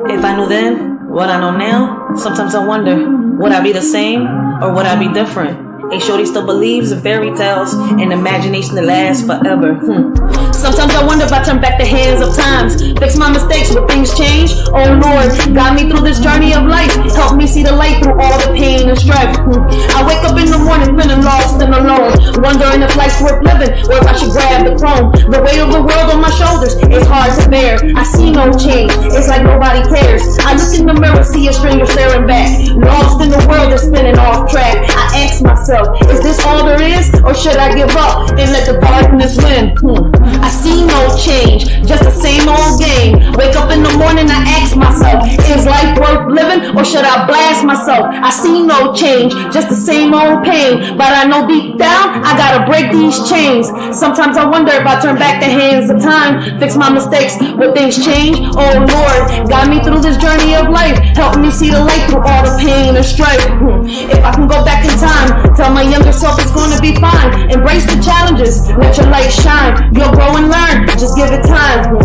If I knew then what I know now, sometimes I wonder, would I be the same or would I be different? A shorty still believes in fairy tales and imagination that lasts forever. Sometimes I wonder if I turn back the hands of times, fix my mistakes, will things change? Oh Lord, guide me through this journey of life, help me see the light through all the pain and strife. I wake up in the morning feeling lost and alone, wondering if life's worth living or if I should grab the throne. The weight of the world on my shoulders is hard to bear. I see no change, it's like nobody cares. I look in the mirror, see a stranger staring back, lost in the world that's spinning off track. I ask myself, is this all there is, or should I give up and let the darkness win? I see no change, just the same old game. Wake up in the morning, I ask myself, is life worth living, or should I blast myself? I see no change, just the same old pain, but I know deep down, I gotta break these chains. Sometimes I wonder if I turn back the hands of time, fix my mistakes, will things change? Oh Lord, guide me through this journey of life, help me see the light through all the pain and strife. If I can go back in time, tell my younger self it's gonna be fine. Embrace the challenges, let your light shine. You'll grow and learn, just give it time.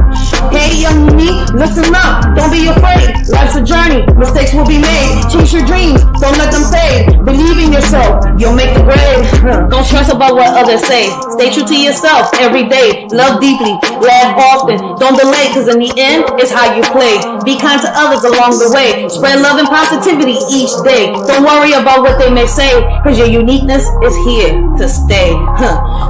Hey young me, listen up, don't be afraid. Life's a journey, mistakes will be made. Chase your dreams, don't let them fade. Believe in yourself, you'll make the grade. Don't stress about what others say. Stay true to yourself every day. Love deeply, laugh often. Don't delay, cause in the end, it's how you play. Be kind to others along the way. Spread love and positivity each day. Don't worry about what they may say, cause your uniqueness is here to stay.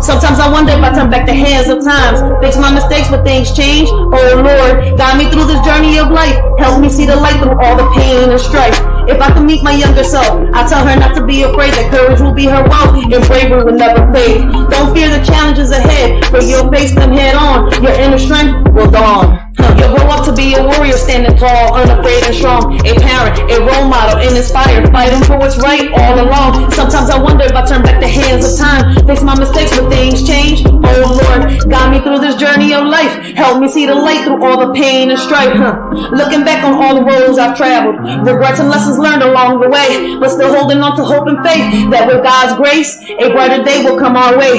Sometimes I wonder if I turn back the hands of times, fix my mistakes, will things change? Oh Lord, guide me through this journey of life, help me see the light through all the pain and strife. If I can meet my younger self, I tell her not to be afraid, that courage will be her wealth and bravery will never fade. Don't fear the challenges ahead, for you'll face them head on. Your inner strength will dawn. You'll grow up to be a warrior, standing tall, unafraid and strong. A parent, a role model, and inspired, fighting for what's right all along. Sometimes I wonder if I turn back the hands of time, fix my mistakes, will things change? Oh Lord, guide me through this journey of life, help me see the light through all the pain and strife. Looking back on all the roads I've traveled, regrets and lessons learned along the way, but still holding on to hope and faith that with God's grace, a brighter day will come our way.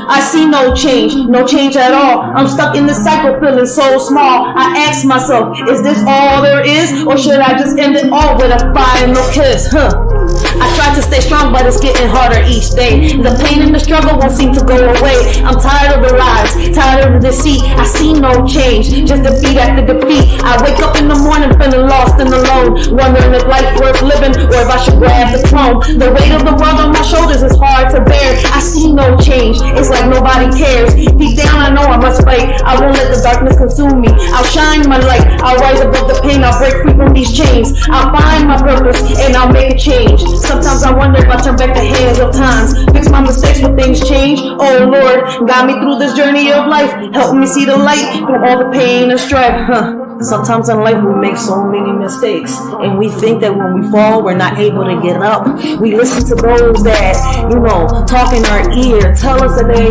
I see no change at all. I'm stuck in this cycle, feeling so small. I ask myself, is this all there is, or should I just end it all with a final kiss? I try to stay strong, but it's getting harder each day. The pain and the struggle won't seem to go away. I'm tired of the lies, tired of the deceit. I see no change, just defeat after defeat. I wake up in the morning feeling lost and alone, wondering if life's worth living or if I should grab the throne. The weight of the world on my shoulders is hard to bear. I see no change, it's like nobody cares. Deep down I know I must fight, I won't let the darkness consume me. I'll shine my light, I'll rise above the pain, I'll break free from these chains. I'll find my purpose and I'll make a change. Sometimes I wonder if I turn back the hands of times, fix my mistakes, will things change? Oh Lord, guide me through this journey of life, help me see the light through all the pain and strife. Sometimes in life we make so many mistakes, and we think that when we fall, we're not able to get up. We listen to those that, talk in our ear, tell us that they,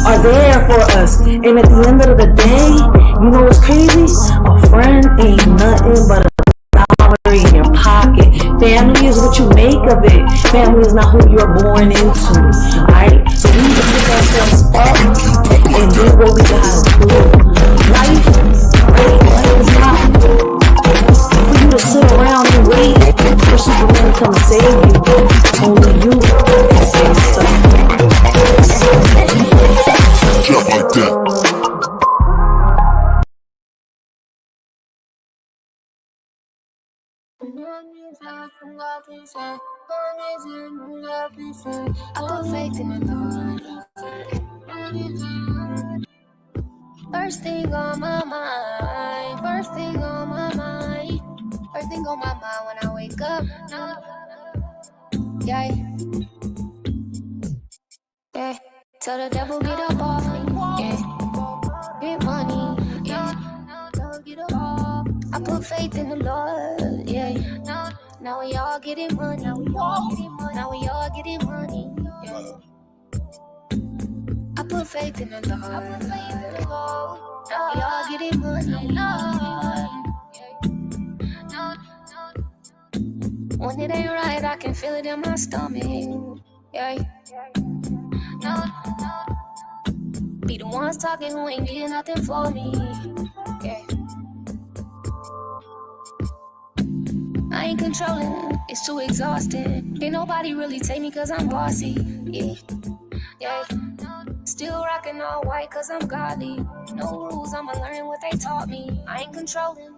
are there for us. And at the end of the day, what's crazy? A friend ain't nothing but a dollar in your pocket. Family is what you make of it. Family is not who you're born into. Alright? So we need to pick ourselves up and do what we gotta do. Life is not for you to sit around and wait for Superman to come save you. Only you can save yourself. Just like that. I put faith in the Lord. First thing on my mind. First thing on my mind. First thing on my mind when I wake up. Yeah. Yeah. Tell the devil get up off me. Yeah. Get money. Yeah. Get up off. I put faith in the Lord. Yeah. Now we all getting money. Now we all getting money. Yeah. I put faith in the Lord. Now we all getting money. When it ain't right, I can feel it in my stomach. Yeah. Be the ones talking who ain't getting nothing for me. Yeah. ain't controlling, it's too exhausting. Ain't nobody really take me cause I'm bossy. Yeah. Still rocking all white cause I'm godly. No rules, I'ma learn what they taught me. I ain't controlling.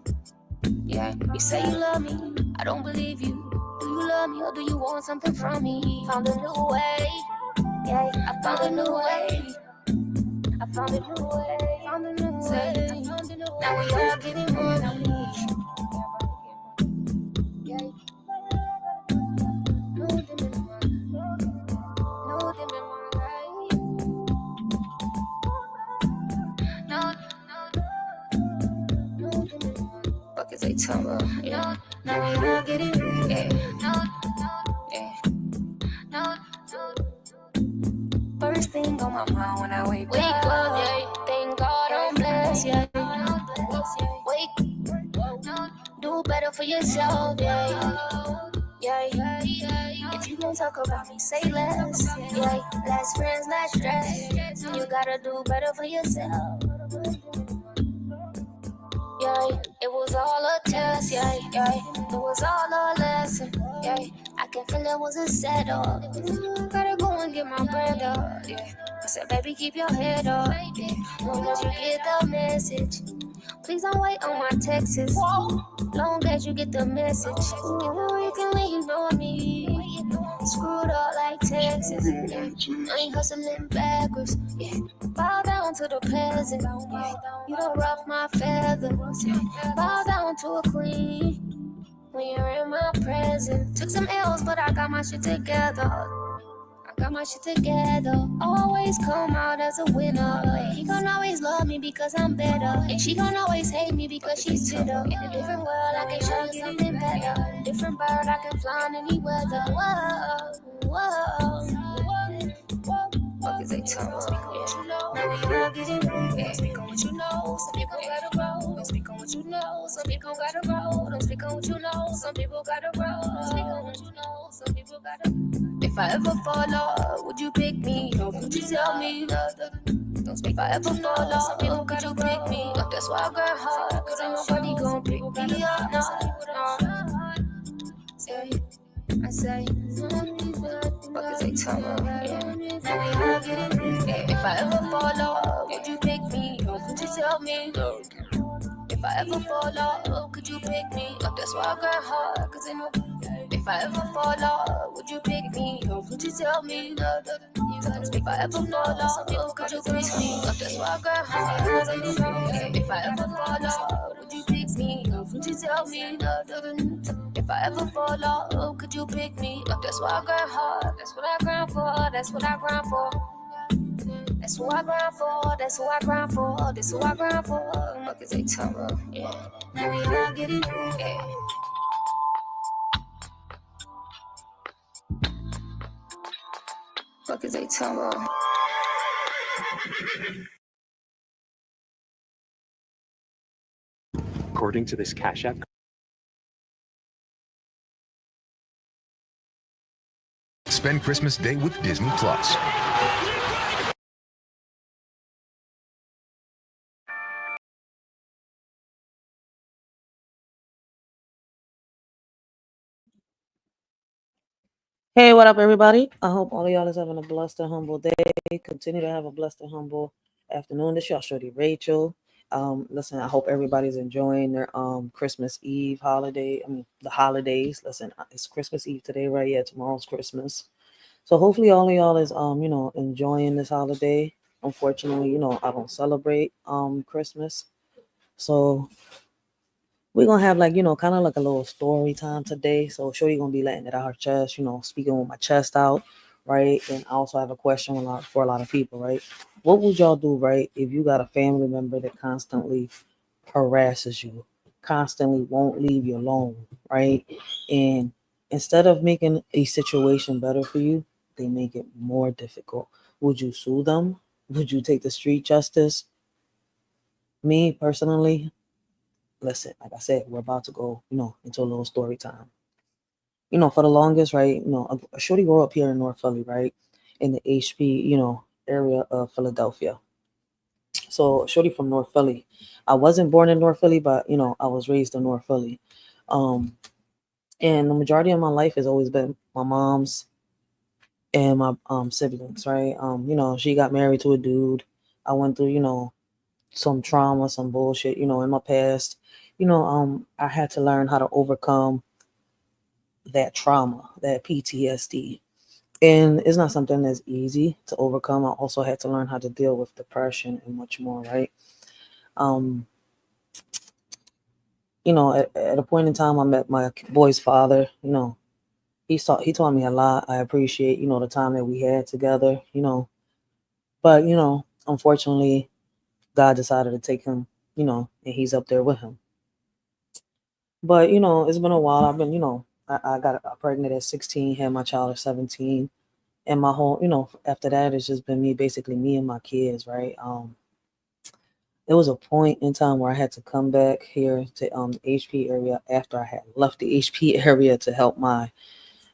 Yeah, you say you love me, I don't believe you. Do you love me or do you want something from me? Found a new way. Yeah, I found a new way. I found a new way. Found a new way. Now we all getting money. Yeah. No them in my life. No them in my life. No them in my life. Fuck is they talking about? Yeah. Now we all getting yeah. Yeah. First thing on my mind when I wake up, yeah. Thank God I'm blessed, yeah. Wake, do better for yourself, yeah. Yeah. If you gon' talk about me, say less. Yeah, less friends, less stress. You gotta do better for yourself. Yeah, it was all a test, yeah. It was all a lesson, yeah. I can feel it was a setup. Gotta go and get my bread up, yeah. I said, baby, keep your head up, yeah. Long as you get the message. Please don't wait on my texts. Long as you get the message. Ooh, you can leave on me. Screwed up like Texas. Yeah. I ain't hustling backwards. Yeah. Bow down to the peasant. Yeah. You don't ruff my feathers. Yeah. Bow down to a queen when you're in my presence. Took some L's, but I got my shit together. Got my shit together, always come out as a winner. He gon' always love me because I'm better, and she gon' always hate me because she's bitter. In a different world, I can show you something better. Different bird, I can fly in any weather. Whoa. Fuck is they talking? Speak on what you know. Now we all get it right. Speak on what you know. Some people gotta grow. Don't speak on what you know. Some people gotta grow. Don't speak on what you know. Some people gotta grow. Don't speak on what you know. Some people gotta. If I ever fall off, would you pick me? Or would you tell me? Don't speak. If I ever fall off, could you pick me? That's why I got hard. Cause ain't nobody gon' pick me up. No. I say, fuck is they talking about? Yeah. Now we all get it. Yeah. If I ever fall off, would you pick me? Or could you tell me? If I ever fall off, could you pick me? That's why I got hard. Cause ain't nobody. If I ever fall off, would you pick me? Or would you tell me? If I ever fall off, could you pick me? That's why I got hard. If I ever fall off, would you pick me? Or would you tell me? If I ever fall off, could you pick me? That's why I got hard. That's what I grind for. That's what I grind for. That's who I grind for. That's who I grind for. That's who I grind for. What is they talking about? Yeah. Now we all get it. Yeah. Fuck is they talking about? According to this Cash App, Spend Christmas Day with Disney Plus. Hey, what up, everybody? I hope all of y'all is having a blessed and humble day. Continue to have a blessed and humble afternoon. This y'all shorty Rachel. Listen, I hope everybody's enjoying their Christmas Eve holiday. The holidays. Listen, it's Christmas Eve today, right? Yeah, tomorrow's Christmas. So hopefully all of y'all is enjoying this holiday. Unfortunately, I don't celebrate Christmas. So we're gonna have kind of like a little story time today. So Shorty gonna be letting it out her chest, speaking with my chest out, right? And I also have a question for a lot of people, right? What would y'all do, right, if you got a family member that constantly harasses you, constantly won't leave you alone, right? And instead of making a situation better for you, they make it more difficult. Would you sue them? Would you take the street justice? Me personally, listen, like I said, we're about to go, into a little story time. For the longest, right, a shorty grew up here in North Philly, right, in the HP, area of Philadelphia. So shorty from North Philly. I wasn't born in North Philly, but, I was raised in North Philly. And the majority of my life has always been my mom's and my siblings, right? She got married to a dude. I went through, some trauma, some bullshit, in my past. I had to learn how to overcome that trauma, that PTSD. And it's not something that's easy to overcome. I also had to learn how to deal with depression and much more, right? Um, at a point in time I met my boy's father. He taught me a lot. I appreciate, the time that we had together, But, unfortunately, God decided to take him, and he's up there with him. But, it's been a while. I've been, I got pregnant at 16, had my child at 17. And my whole, after that, it's just been basically me and my kids, right? There was a point in time where I had to come back here to the HP area after I had left the HP area to help my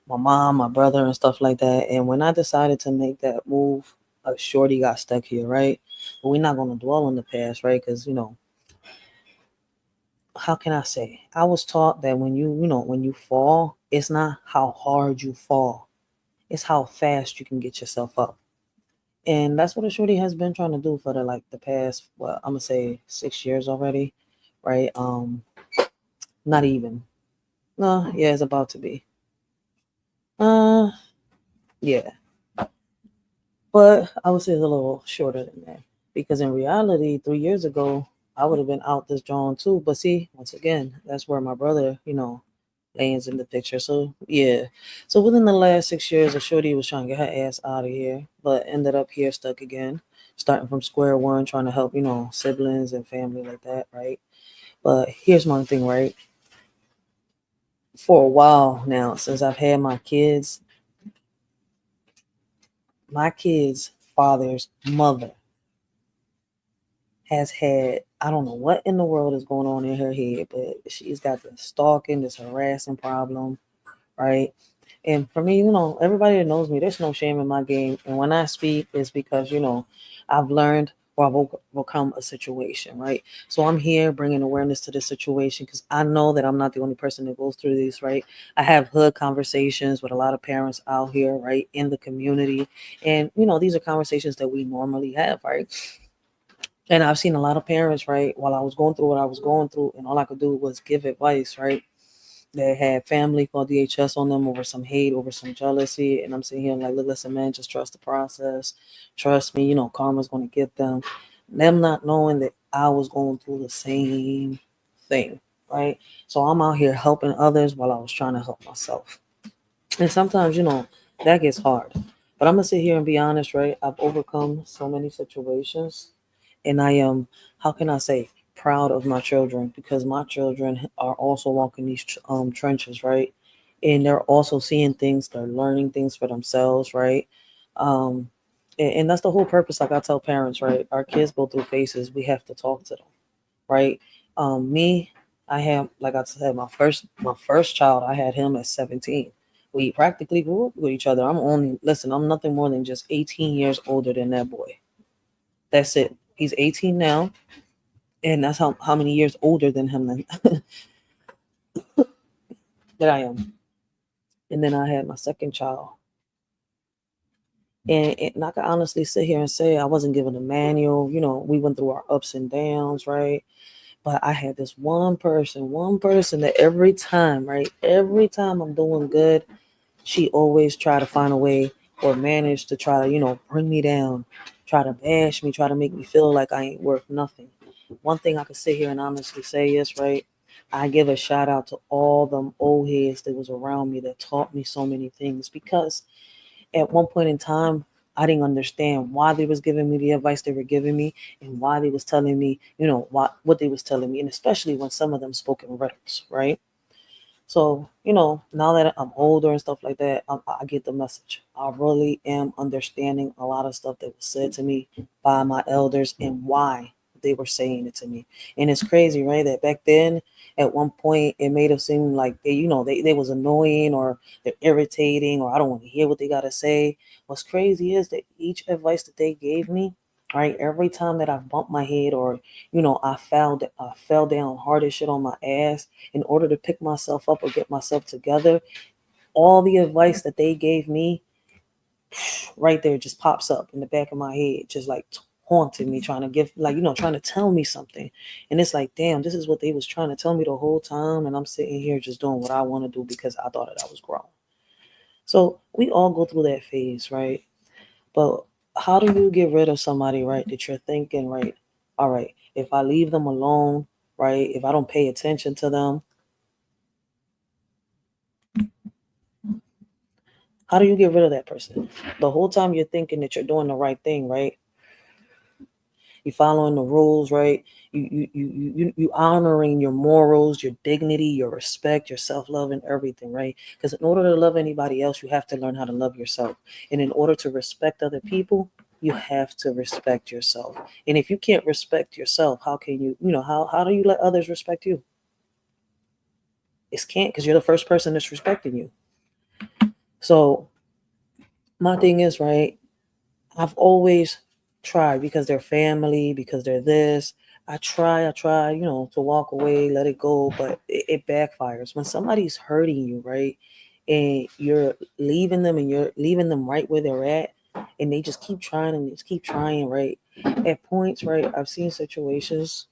mom, my brother, and stuff like that. And when I decided to make that move, a shorty got stuck here, right? But we're not going to dwell on the past, right? Because how can I say? I was taught that when you fall, it's not how hard you fall, it's how fast you can get yourself up. And that's what a shorty has been trying to do for the past, well, I'm gonna say 6 years already, right? Not even. No, yeah, it's about to be. Uh, yeah, but I would say it's a little shorter than that because in reality, 3 years ago, I would have been out this John too. But see, once again, that's where my brother, lands in the picture. So yeah, so within the last 6 years, a shorty was trying to get her ass out of here, but ended up here stuck again, starting from square one, trying to help siblings and family like that, right? But here's my thing, right? For a while now, since I've had my kids' father's mother has had, I don't know what in the world is going on in her head, but she's got this stalking, this harassing problem, right? And for me, everybody that knows me, there's no shame in my game. And when I speak, it's because, I've learned or I've overcome a situation, right? So I'm here bringing awareness to this situation because I know that I'm not the only person that goes through this, right? I have hood conversations with a lot of parents out here, right, in the community. And, these are conversations that we normally have, right? And I've seen a lot of parents, right, while I was going through what I was going through, and all I could do was give advice, right? They had family called DHS on them over some hate, over some jealousy. And I'm sitting here like, listen, man, just trust the process. Trust me, karma's going to get them. Them not knowing that I was going through the same thing, right? So I'm out here helping others while I was trying to help myself. And sometimes, that gets hard. But I'm going to sit here and be honest, right? I've overcome so many situations. And I am, how can I say, proud of my children because my children are also walking these trenches, right? And they're also seeing things, they're learning things for themselves, right? And that's the whole purpose. Like I tell parents, right? Our kids go through phases. We have to talk to them, right? Me, I have, like I said, my first child, I had him at 17. We practically grew up with each other. I'm nothing more than just 18 years older than that boy. That's it. He's 18 now, and that's how many years older than him that I am. And then I had my second child. And I can honestly sit here and say I wasn't given a manual. We went through our ups and downs, right? But I had this one person that every time, right? Every time I'm doing good, she always try to find a way or manage to try to, bring me down, try to bash me, try to make me feel like I ain't worth nothing. One thing I could sit here and honestly say is, right, I give a shout out to all them old heads that was around me that taught me so many things because at one point in time, I didn't understand why they was giving me the advice they were giving me and why they was telling me, what they was telling me, and especially when some of them spoke in riddles, right? So, now that I'm older and stuff like that, I get the message. I really am understanding a lot of stuff that was said to me by my elders and why they were saying it to me. And it's crazy, right? That back then, at one point, it made it seem like they was annoying or they're irritating or I don't want to hear what they got to say. What's crazy is that each advice that they gave me right? Every time that I've bumped my head or, I fell down hard as shit on my ass in order to pick myself up or get myself together, all the advice that they gave me right there just pops up in the back of my head, just like haunting me, trying to give, like, trying to tell me something. And it's like, damn, this is what they was trying to tell me the whole time. And I'm sitting here just doing what I want to do because I thought that I was grown. So we all go through that phase, right? But how do you get rid of somebody, right, that you're thinking, right, all right, if I leave them alone, right, if I don't pay attention to them, how do you get rid of that person? The whole time you're thinking that you're doing the right thing, right? You're following the rules, right? You honoring your morals, your dignity, your respect, your self-love, and everything, right? Because in order to love anybody else, you have to learn how to love yourself. And in order to respect other people, you have to respect yourself. And if you can't respect yourself, how can you, how do you let others respect you? It can't, because you're the first person that's respecting you. So my thing is, right, I've always tried, because they're family, because they're this. I try, to walk away, let it go, but it backfires. When somebody's hurting you, right, and you're leaving them and you're leaving them right where they're at, and they just keep trying and just keep trying, right? At points, right, I've seen situations.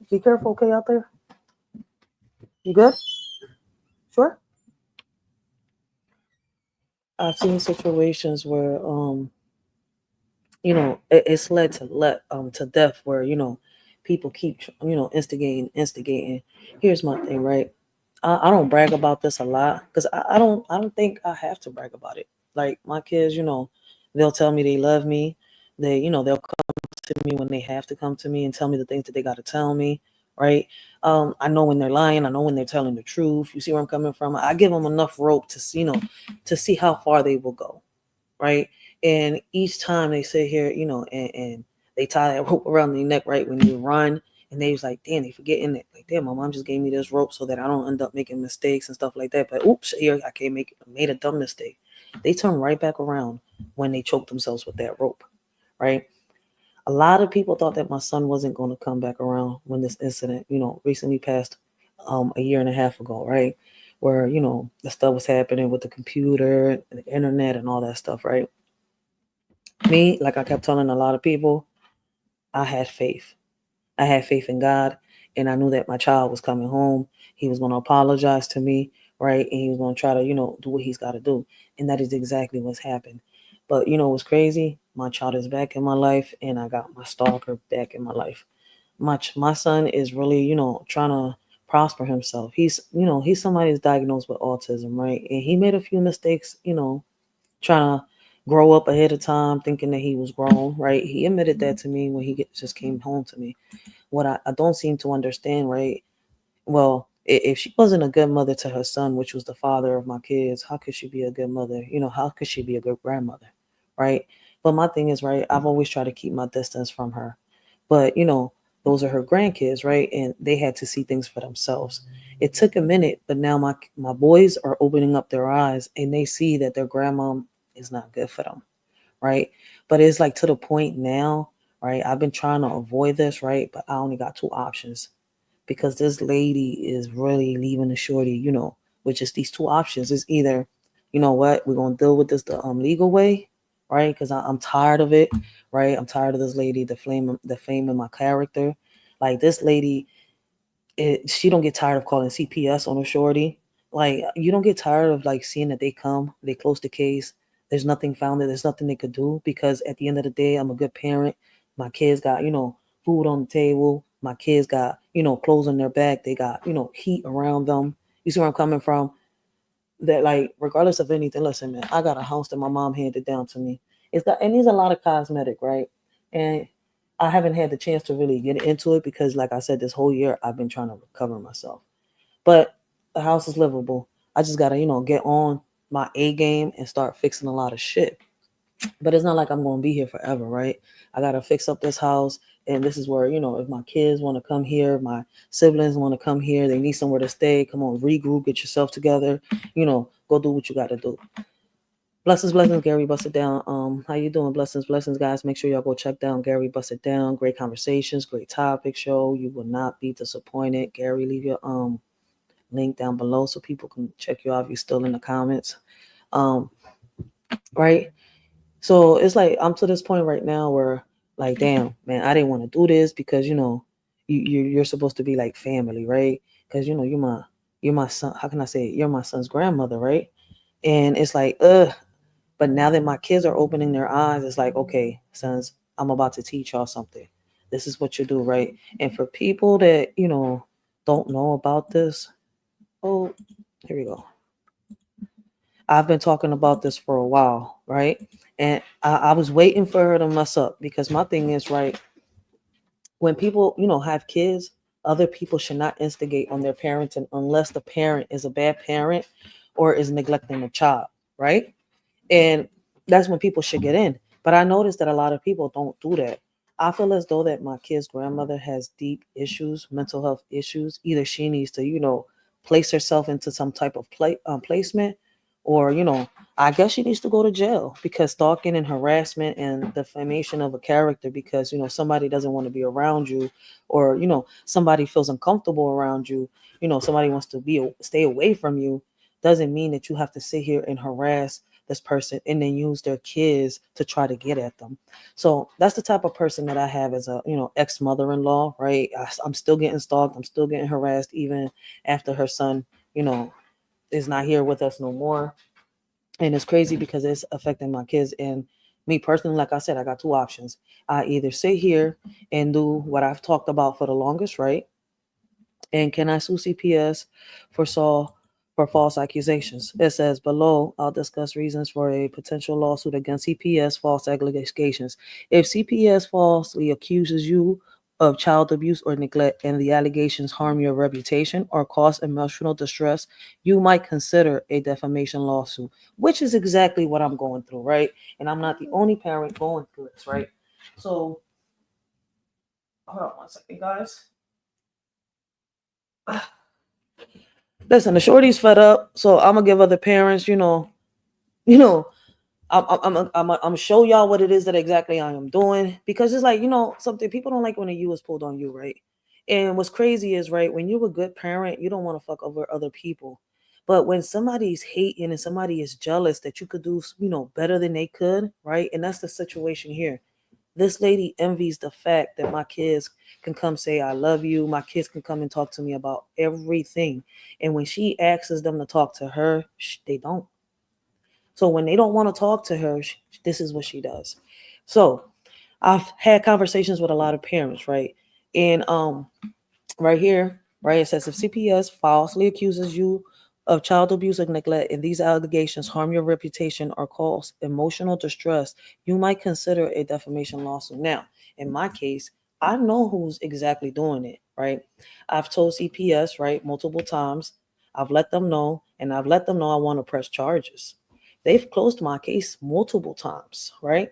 Be careful, okay, out there? You good? Sure? I've seen situations where it's led to death, where people keep instigating. Here's my thing, right? I don't brag about this a lot because I don't think I have to brag about it. Like my kids, they'll tell me they love me. They'll come to me when they have to come to me and tell me the things that they got to tell me, right? I know when they're lying. I know when they're telling the truth. You see where I'm coming from? I give them enough rope to to see how far they will go, right? And each time they sit here, and they tie that rope around their neck, right? When you run, and they was like, damn, they forgetting it. Like, damn, my mom just gave me this rope so that I don't end up making mistakes and stuff like that. But oops, here I can't made a dumb mistake. They turn right back around when they choke themselves with that rope, right? A lot of people thought that my son wasn't going to come back around when this incident, recently passed a year and a half ago, right? Where, the stuff was happening with the computer and the internet and all that stuff, right? Me, like I kept telling a lot of people, I had faith. I had faith in God, and I knew that my child was coming home. He was going to apologize to me, right? And he was going to try to, do what he's got to do. And that is exactly what's happened. But, what's crazy? My child is back in my life, and I got my stalker back in my life. My son is really, trying to prosper himself. He's somebody who's diagnosed with autism, right? And he made a few mistakes, trying to grow up ahead of time, thinking that he was grown, right? He admitted that to me when just came home to me. What I don't seem to understand, right? Well, if she wasn't a good mother to her son, which was the father of my kids, how could she be a good mother? How could she be a good grandmother, right? But my thing is, right, I've always tried to keep my distance from her. But, those are her grandkids, right? And they had to see things for themselves. It took a minute, but now my boys are opening up their eyes and they see that their grandmom is not good for them, right? But it's like to the point now, right? I've been trying to avoid this, right? But I only got two options because this lady is really leaving the shorty, with just these two options. It's either, you know what, we're gonna deal with this the legal way, right? Because I'm tired of it, right? I'm tired of this lady, the fame in my character. Like this lady, she don't get tired of calling CPS on a shorty. Like you don't get tired of like seeing that they close the case. There's nothing found there. There's nothing they could do because at the end of the day, I'm a good parent. My kids got, food on the table. My kids got, clothes on their back. They got, heat around them. You see where I'm coming from? That like, regardless of anything, listen, man, I got a house that my mom handed down to me. It needs a lot of cosmetic, right? And I haven't had the chance to really get into it because, like I said, this whole year I've been trying to recover myself. But the house is livable. I just gotta, get on my A game and start fixing a lot of shit. But it's not like I'm gonna be here forever, right? I gotta fix up this house, and this is where, if my kids want to come here, my siblings want to come here, they need somewhere to stay. Come on, regroup, get yourself together, go do what you gotta do. Blessings, Gary Bust It Down. How you doing? Blessings, guys. Make sure y'all go check down Gary Bust It Down. Great conversations, great topic show. You will not be disappointed. Gary, leave your link down below so people can check you out if you're still in the comments. Right? So it's like I'm to this point right now where like, damn, man, I didn't want to do this because you're supposed to be like family, right? Because you're my son. How can I say it? You're my son's grandmother, right? And it's like, but now that my kids are opening their eyes, it's like, okay, sons, I'm about to teach y'all something. This is what you do, right? And for people that, don't know about this, oh, here we go. I've been talking about this for a while, right? And I was waiting for her to mess up because my thing is, right, when people, have kids, other people should not instigate on their parenting unless the parent is a bad parent or is neglecting the child, right? And that's when people should get in. But I noticed that a lot of people don't do that. I feel as though that my kid's grandmother has deep issues, mental health issues. Either she needs to, place herself into some type of placement, or, I guess she needs to go to jail because stalking and harassment and defamation of a character because, somebody doesn't want to be around you, or, somebody feels uncomfortable around you, somebody wants to stay away from you, doesn't mean that you have to sit here and harass this person and then use their kids to try to get at them. So that's the type of person that I have as a, ex-mother-in-law, right? I'm still getting stalked. I'm still getting harassed even after her son, is not here with us no more. And it's crazy because it's affecting my kids. And me personally, like I said, I got two options. I either sit here and do what I've talked about for the longest, right? And can I sue CPS for false accusations? It says below, I'll discuss reasons for a potential lawsuit against CPS false allegations. If CPS falsely accuses you of child abuse or neglect and the allegations harm your reputation or cause emotional distress, you might consider a defamation lawsuit, which is exactly what I'm going through, right? And I'm not the only parent going through this, right? So, hold on one second, guys. Listen, the shorty's fed up, so I'm gonna give other parents, I'm show y'all what it is that exactly I am doing, because it's like, something people don't like when the U is pulled on you, right? And what's crazy is, right, when you're a good parent, you don't want to fuck over other people. But when somebody's hating and somebody is jealous that you could do, better than they could, right? And that's the situation here. This lady envies the fact that my kids can come say, I love you. My kids can come and talk to me about everything. And when she asks them to talk to her, they don't. So when they don't want to talk to her, this is what she does. So I've had conversations with a lot of parents, right? And right here, right, it says if CPS falsely accuses you of child abuse or neglect and these allegations harm your reputation or cause emotional distress, you might consider a defamation lawsuit. Now, in my case, I know who's exactly doing it, right? I've told CPS, right, multiple times. I've let them know, and I've let them know I want to press charges. They've closed my case multiple times, right?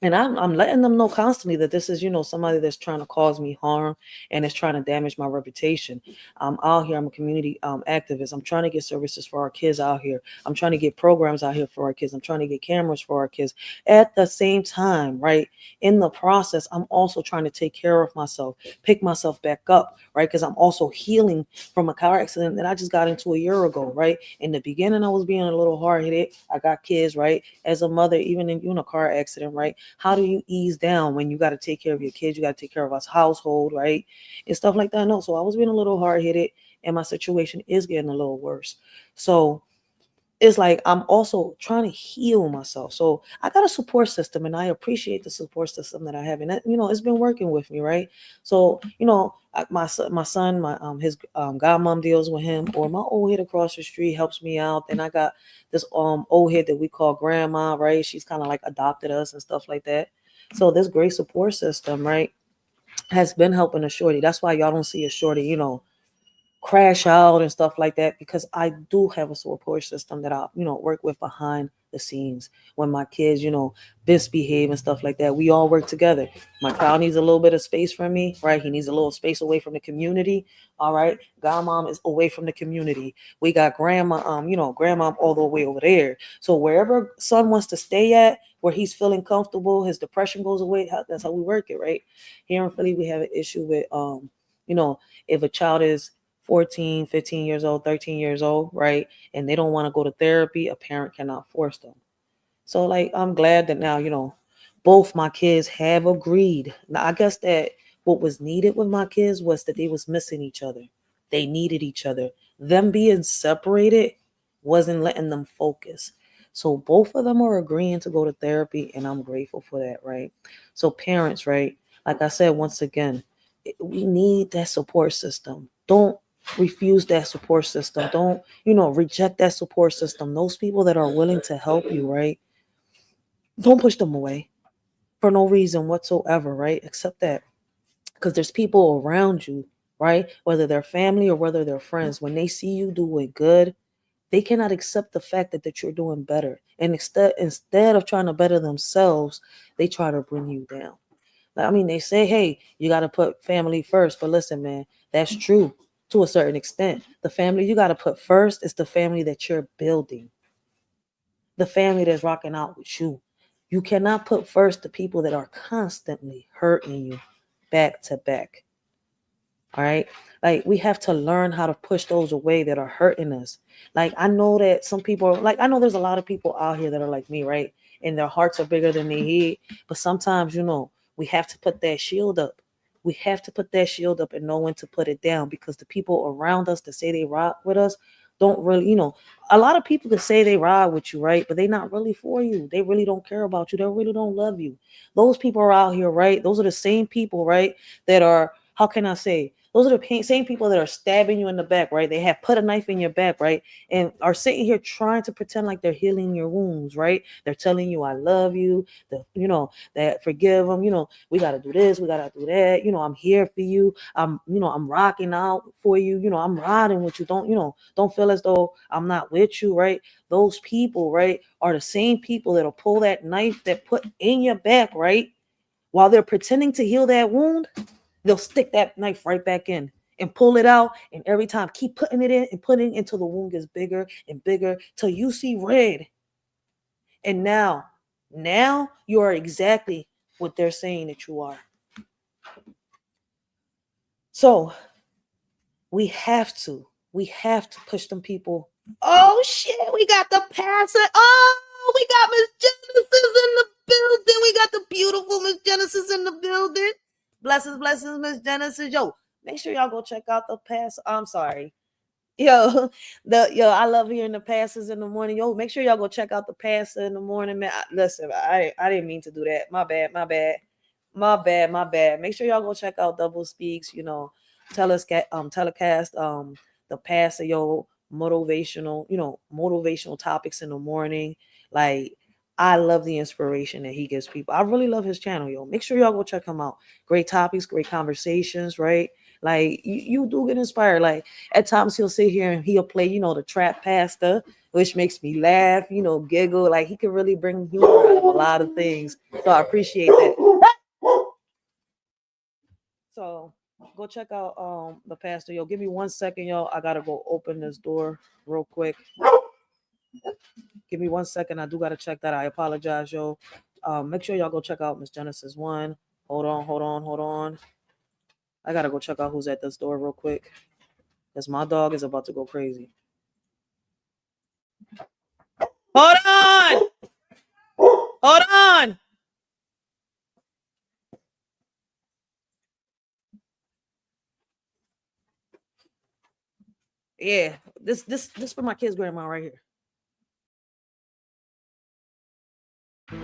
And I'm letting them know constantly that this is, somebody that's trying to cause me harm and is trying to damage my reputation. I'm out here. I'm a community activist. I'm trying to get services for our kids out here. I'm trying to get programs out here for our kids. I'm trying to get cameras for our kids. At the same time, right, in the process, I'm also trying to take care of myself, pick myself back up, right, because I'm also healing from a car accident that I just got into a year ago, right? In the beginning, I was being a little hard-headed. I got kids, right? As a mother, even in a car accident, right? How do you ease down when you got to take care of your kids? You got to take care of us household, right? And stuff like that. No, so I was being a little hard-headed, and my situation is getting a little worse. So it's like I'm also trying to heal myself. So I got a support system, and I appreciate the support system that I have, and that, it's been working with me, right? So my son, his godmom deals with him, or my old head across the street helps me out. And I got this old head that we call grandma, right? She's kind of like adopted us and stuff like that. So this great support system, right, has been helping a shorty. That's why y'all don't see a shorty, crash out and stuff like that, because I do have a support system that I, work with behind the scenes. When my kids, misbehave and stuff like that, we all work together. My child needs a little bit of space from me, right? He needs a little space away from the community. All right. Godmom is away from the community. We got grandma, grandmom all the way over there. So wherever son wants to stay at, where he's feeling comfortable, his depression goes away. That's how we work it, right? Here in Philly, we have an issue with, if a child is 14, 15 years old, 13 years old, right? And they don't want to go to therapy, a parent cannot force them. So like, I'm glad that now, both my kids have agreed. Now, I guess that what was needed with my kids was that they was missing each other. They needed each other. Them being separated wasn't letting them focus. So both of them are agreeing to go to therapy, and I'm grateful for that, right? So parents, right? Like I said, once again, we need that support system. Don't refuse that support system. Don't, reject that support system. Those people that are willing to help you, right? Don't push them away for no reason whatsoever, right? Except that because there's people around you, right? Whether they're family or whether they're friends, when they see you doing good, they cannot accept the fact that you're doing better. And instead of trying to better themselves, they try to bring you down. I mean, they say, hey, you got to put family first. But listen, man, that's true to a certain extent. The family you got to put first is the family that you're building, the family that's rocking out with you. You cannot put first the people that are constantly hurting you back to back. All right. Like, we have to learn how to push those away that are hurting us. Like, I know that some people, like, I know there's a lot of people out here that are like me, right? And their hearts are bigger than their head. But sometimes, we have to put that shield up. We have to put that shield up and know when to put it down, because the people around us that say they rock with us don't really, a lot of people that say they ride with you, right? But they're not really for you. They really don't care about you. They really don't love you. Those people are out here, right? Those are the same people, right? That are, how can I say? Those are the same people that are stabbing you in the back, right? They have put a knife in your back, right? And are sitting here trying to pretend like they're healing your wounds, right? They're telling you, I love you, that forgive them, we got to do this, we got to do that. I'm here for you. I'm rocking out for you. I'm riding with you. Don't feel as though I'm not with you, right? Those people, right, are the same people that'll pull that knife that put in your back, right? While they're pretending to heal that wound, they'll stick that knife right back in and pull it out. And every time, keep putting it in and putting it until the wound gets bigger and bigger till you see red. And now you are exactly what they're saying that you are. So we have to push them people. Oh shit, we got the passer. Oh, we got Miss Genesis in the building. We got the beautiful Miss Genesis in the building. Blessings, Miss Genesis. Yo, make sure y'all go check out the passer. I'm sorry. I love hearing the passes in the morning. Yo, make sure y'all go check out the passer in the morning, man. Listen, I didn't mean to do that. My bad. Make sure y'all go check out Double Speaks, telecast, the passer, motivational topics in the morning. Like, I love the inspiration that he gives people. I really love his channel, yo. Make sure y'all go check him out. Great topics, great conversations, right? Like, you do get inspired. Like, at times he'll sit here and he'll play, the trap pastor, which makes me laugh, giggle. Like, he can really bring humor out of a lot of things. So I appreciate that. So go check out the pastor. Yo, give me 1 second, y'all. I gotta go open this door real quick. Give me 1 second. I do gotta check that. I apologize, yo. Make sure y'all go check out Miss Genesis 1. Hold on. I gotta go check out who's at this door real quick, because my dog is about to go crazy. Hold on. Yeah, this for my kid's grandma right here.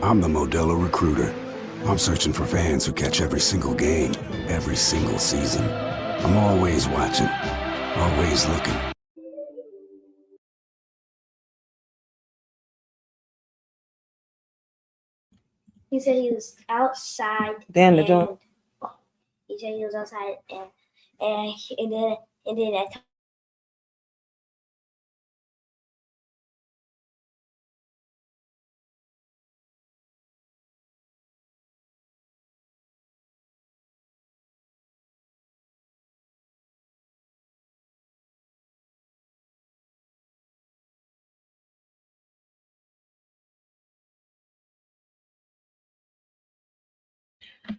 I'm the Modelo Recruiter. I'm searching for fans who catch every single game, every single season. I'm always watching, always looking. He said he was outside. Damn, the joke. He said he was outside, and then at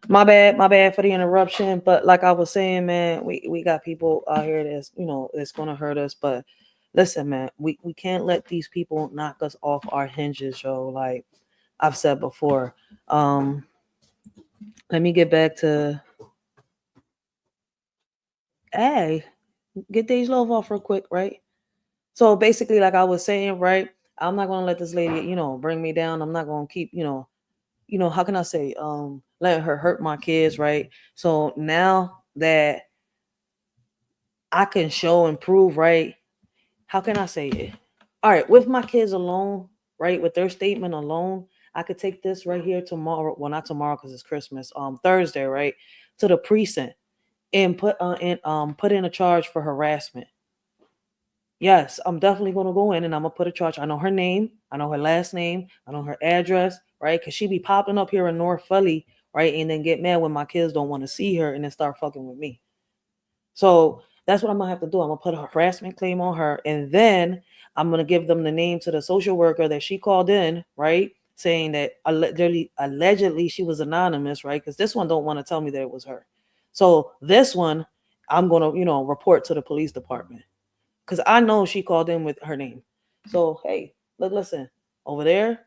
My bad for the interruption. But like I was saying, man, we got people out here that's that's gonna hurt us. But listen, man, we can't let these people knock us off our hinges, yo. Like I've said before. Let me get back to hey, get Dej Love off real quick, right? So basically, like I was saying, right, I'm not gonna let this lady, bring me down. I'm not gonna keep, how can I say, letting her hurt my kids, right? So now that I can show and prove, right? How can I say it? All right, with my kids alone, right? With their statement alone, I could take this right here tomorrow. Well, not tomorrow because it's Christmas. Thursday, right? To the precinct and put in a charge for harassment. Yes, I'm definitely gonna go in and I'm gonna put a charge. I know her name, I know her last name, I know her address, right? Cause she be popping up here in North Philly, right? And then get mad when my kids don't want to see her and then start fucking with me. So that's what I'm gonna have to do. I'm gonna put a harassment claim on her, and then I'm gonna give them the name to the social worker that she called in, right? Saying that allegedly she was anonymous, right? Because this one don't want to tell me that it was her. So this one, I'm gonna, report to the police department because I know she called in with her name. So hey, listen over there,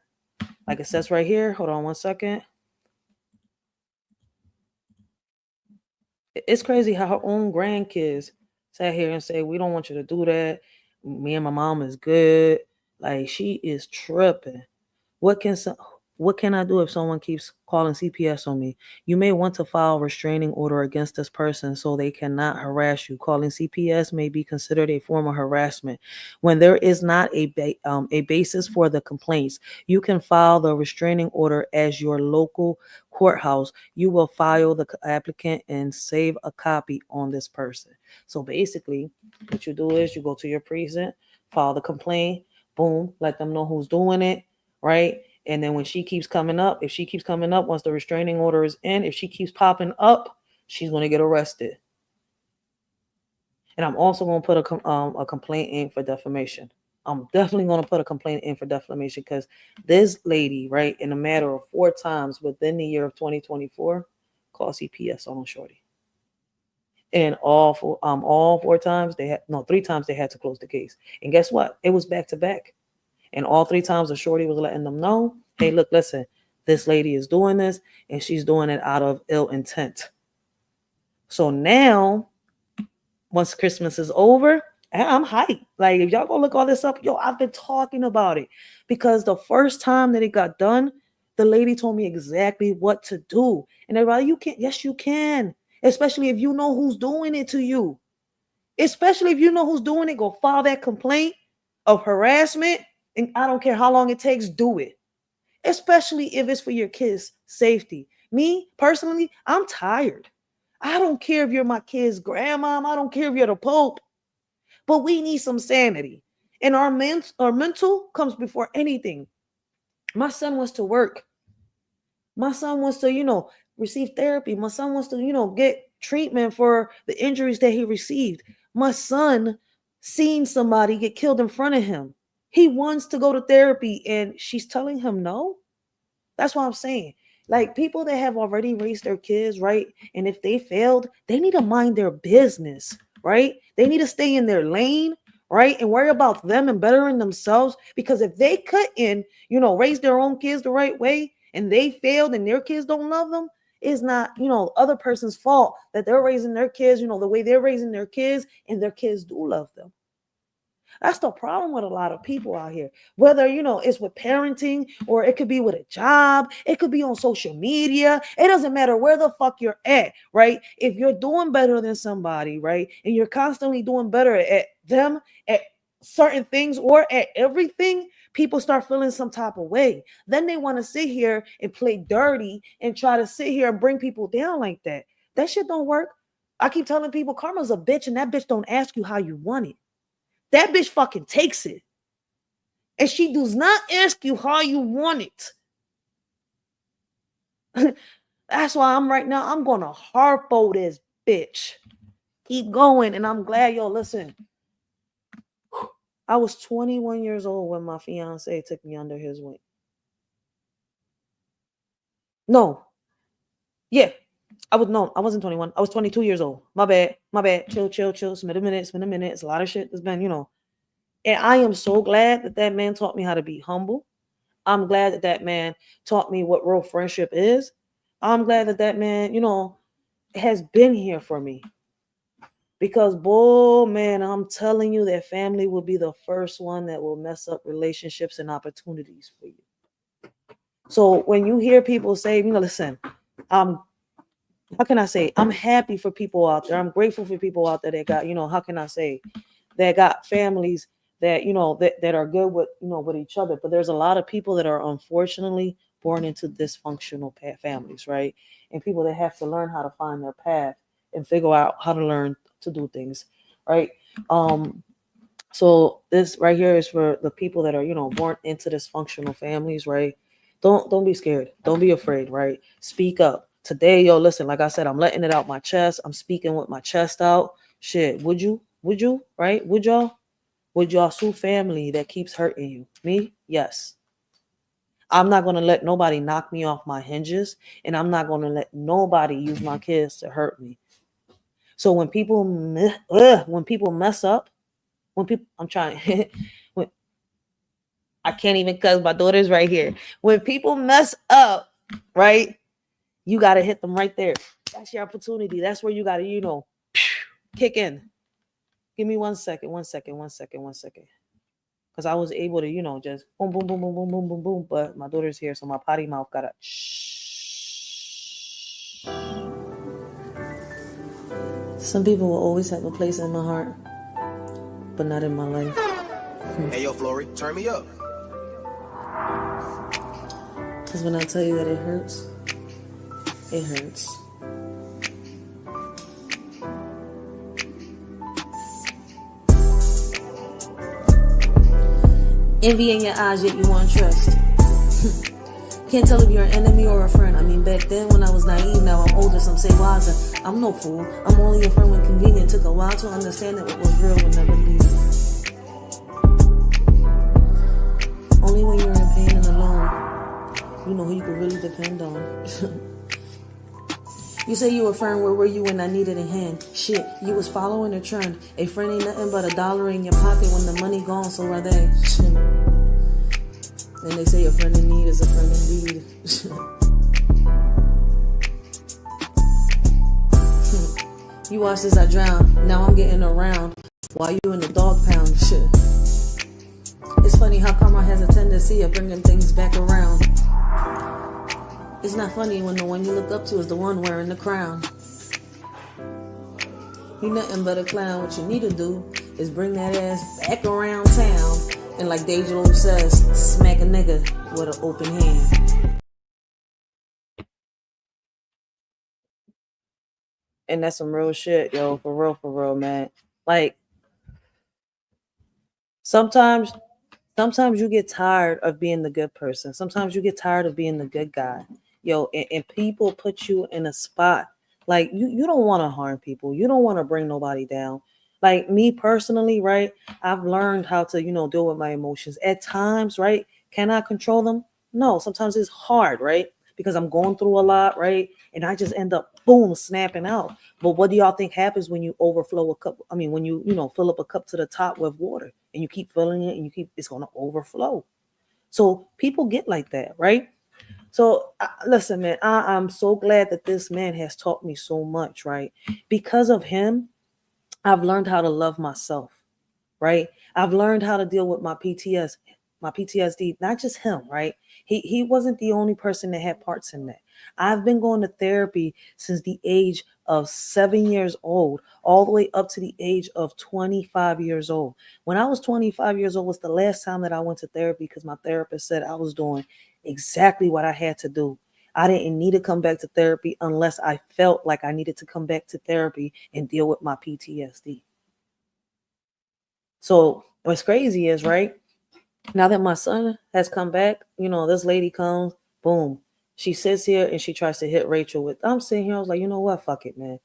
like it says right here. Hold on one second. It's crazy how her own grandkids sat here and say, we don't want you to do that. Me and my mom is good. Like she is tripping. What can what can I do if someone keeps calling CPS on me? You may want to file a restraining order against this person so they cannot harass you. Calling CPS may be considered a form of harassment. When there is not a basis for the complaints, you can file the restraining order as your local courthouse. You will file the applicant and save a copy on this person. So basically, what you do is you go to your precinct, file the complaint, boom, let them know who's doing it, right? And then when she keeps coming up, if she keeps coming up, once the restraining order is in, if she keeps popping up, she's going to get arrested. And I'm also going to put a complaint in for defamation. I'm definitely going to put a complaint in for defamation because this lady, right, in a matter of 4 times within the year of 2024, called CPS on shorty. And all 4 times they had 3 times they had to close the case. And guess what? It was back to back. And all 3 times the shorty was letting them know, hey, look, listen, this lady is doing this and she's doing it out of ill intent. So now, once Christmas is over, I'm hyped. Like, if y'all go look all this up, I've been talking about it because the first time that it got done, the lady told me exactly what to do. And everybody, you can, yes, you can, especially if you know who's doing it to you. Especially if you know who's doing it, go file that complaint of harassment. And I don't care how long it takes, do it. Especially if it's for your kids' safety. Me, personally, I'm tired. I don't care if you're my kid's grandmom. I don't care if you're the Pope. But we need some sanity. And our mental comes before anything. My son wants to work. My son wants to, receive therapy. My son wants to, get treatment for the injuries that he received. My son seen somebody get killed in front of him. He wants to go to therapy and she's telling him no. That's what I'm saying. Like people that have already raised their kids, right? And if they failed, they need to mind their business, right? They need to stay in their lane, right? And worry about them and bettering themselves. Because if they couldn't, raise their own kids the right way and they failed and their kids don't love them, it's not, other person's fault that they're raising their kids, the way they're raising their kids and their kids do love them. That's the problem with a lot of people out here. Whether, it's with parenting or it could be with a job. It could be on social media. It doesn't matter where the fuck you're at, right? If you're doing better than somebody, right? And you're constantly doing better at them, at certain things or at everything, people start feeling some type of way. Then they want to sit here and play dirty and try to sit here and bring people down like that. That shit don't work. I keep telling people karma's a bitch and that bitch don't ask you how you want it. That bitch fucking takes it. And she does not ask you how you want it. That's why I'm going to harpo this bitch. Keep going. And I'm glad, listen. I was 21 years old when my fiance took me under his wing. No. Yeah, I wasn't 21. I was 22 years old. My bad. Chill. Spend a minute. It's a lot of shit that's been, And I am so glad that that man taught me how to be humble. I'm glad that that man taught me what real friendship is. I'm glad that that man, has been here for me. Because, boy, man, I'm telling you, that family will be the first one that will mess up relationships and opportunities for you. So when you hear people say, listen, how can I say? I'm happy for people out there. I'm grateful for people out there that got, how can I say, that got families that, that are good with, with each other. But there's a lot of people that are unfortunately born into dysfunctional families, right? And people that have to learn how to find their path and figure out how to learn to do things, right? So this right here is for the people that are, born into dysfunctional families, right? Don't be scared. Don't be afraid, right? Speak up. Today, yo, listen, like I said, I'm letting it out my chest. I'm speaking with my chest out. Shit, would you? Right? Would y'all? Would y'all sue family that keeps hurting you? Me? Yes. I'm not going to let nobody knock me off my hinges, and I'm not going to let nobody use my kids to hurt me. So when people mess up, I'm trying when, I can't even cuz my daughter's right here. When people mess up, right? You got to hit them right there. That's your opportunity. That's where you got to, kick in. Give me 1 second. Because I was able to, just boom, boom, boom, boom, boom, boom, boom, boom. But my daughter's here, so my potty mouth got to shh. Some people will always have a place in my heart, but not in my life. Hey, yo, Flory, turn me up. Because when I tell you that it hurts, it hurts. Envy in your eyes, yet you want trust. Can't tell if you're an enemy or a friend. I mean, back then when I was naive, now I'm older, some say wiser. I'm no fool. I'm only a friend when convenient. Took a while to understand that what was real would never leave. Only when you're in pain and alone, you know who you can really depend on. You say you were a friend, where were you when I needed a hand? Shit, you was following a trend. A friend ain't nothing but $1 in your pocket when the money gone, so are they. And they say a friend in need is a friend indeed. You watched as I drown, now I'm getting around while you in the dog pound. Shit. It's funny how karma has a tendency of bringing things back around. It's not funny when the one you look up to is the one wearing the crown. You nothing but a clown. What you need to do is bring that ass back around town. And like Deja says, smack a nigga with an open hand. And that's some real shit, yo. For real, man. Like, sometimes you get tired of being the good person. Sometimes you get tired of being the good guy. Yo, and people put you in a spot. Like, you don't want to harm people. You don't want to bring nobody down. Like me personally, right? I've learned how to, deal with my emotions. At times, right? Can I control them? No, sometimes it's hard, right? Because I'm going through a lot, right? And I just end up, boom, snapping out. But what do y'all think happens when you overflow a cup? I mean, when you fill up a cup to the top with water and you keep filling it and it's going to overflow. So people get like that, right? So listen, man, I'm so glad that this man has taught me so much, right? Because of him, I've learned how to love myself, right? I've learned how to deal with my PTSD, not just him, right? He wasn't the only person that had parts in that. I've been going to therapy since the age of 7 years old, all the way up to the age of 25 years old. When I was 25 years old was the last time that I went to therapy because my therapist said I was doing exactly what I had to do. I didn't need to come back to therapy unless I felt like I needed to come back to therapy and deal with my PTSD. So what's crazy is, right, now that my son has come back, this lady comes, boom, she sits here and she tries to hit Rachel with, I'm sitting here, I was like, you know what, fuck it, man.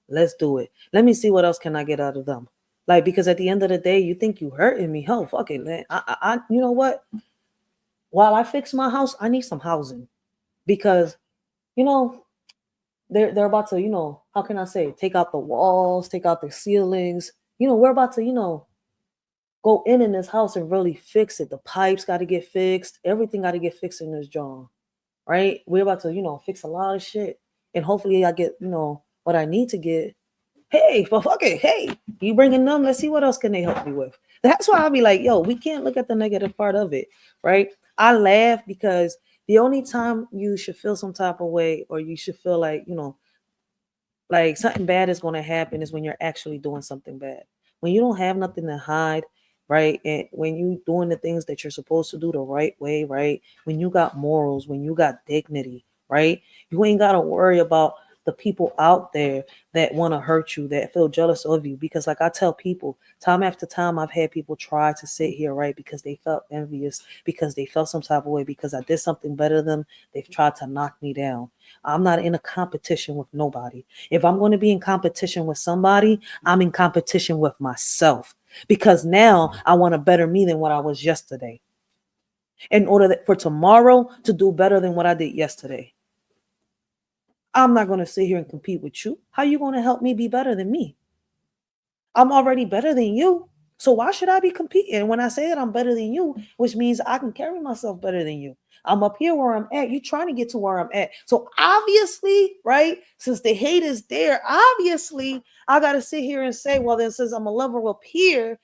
Let's do it. Let me see what else can I get out of them. Like, because at the end of the day, you think you hurting me. Oh, fuck it, man. I you know what? While I fix my house, I need some housing. Because, they're about to, you know, how can I say, take out the walls, take out the ceilings. You know, we're about to, you know, go in this house and really fix it. The pipes got to get fixed. Everything got to get fixed in this joint, right? We're about to, you know, fix a lot of shit, and hopefully I get, you know, what I need to get. Hey, but fuck it. Hey, you bringing them? Let's see what else can they help me with. That's why I'll be like, yo, we can't look at the negative part of it, right? I laugh because the only time you should feel some type of way, or you should feel like, you know, like something bad is going to happen, is when you're actually doing something bad. When you don't have nothing to hide, right? And when you doing the things that you're supposed to do the right way, right? When you got morals, when you got dignity, right? You ain't got to worry about the people out there that want to hurt you, that feel jealous of you. Because like I tell people, time after time, I've had people try to sit here, right? Because they felt envious, because they felt some type of way, because I did something better than them. They've tried to knock me down. I'm not in a competition with nobody. If I'm going to be in competition with somebody, I'm in competition with myself, because now I want to better me than what I was yesterday, in order for tomorrow to do better than what I did yesterday. I'm not going to sit here and compete with you. How are you going to help me be better than me? I'm already better than you. So why should I be competing? And when I say that I'm better than you, which means I can carry myself better than you. I'm up here where I'm at. You're trying to get to where I'm at. So obviously, right, since the hate is there, obviously I got to sit here and say, well, then since I'm a level up here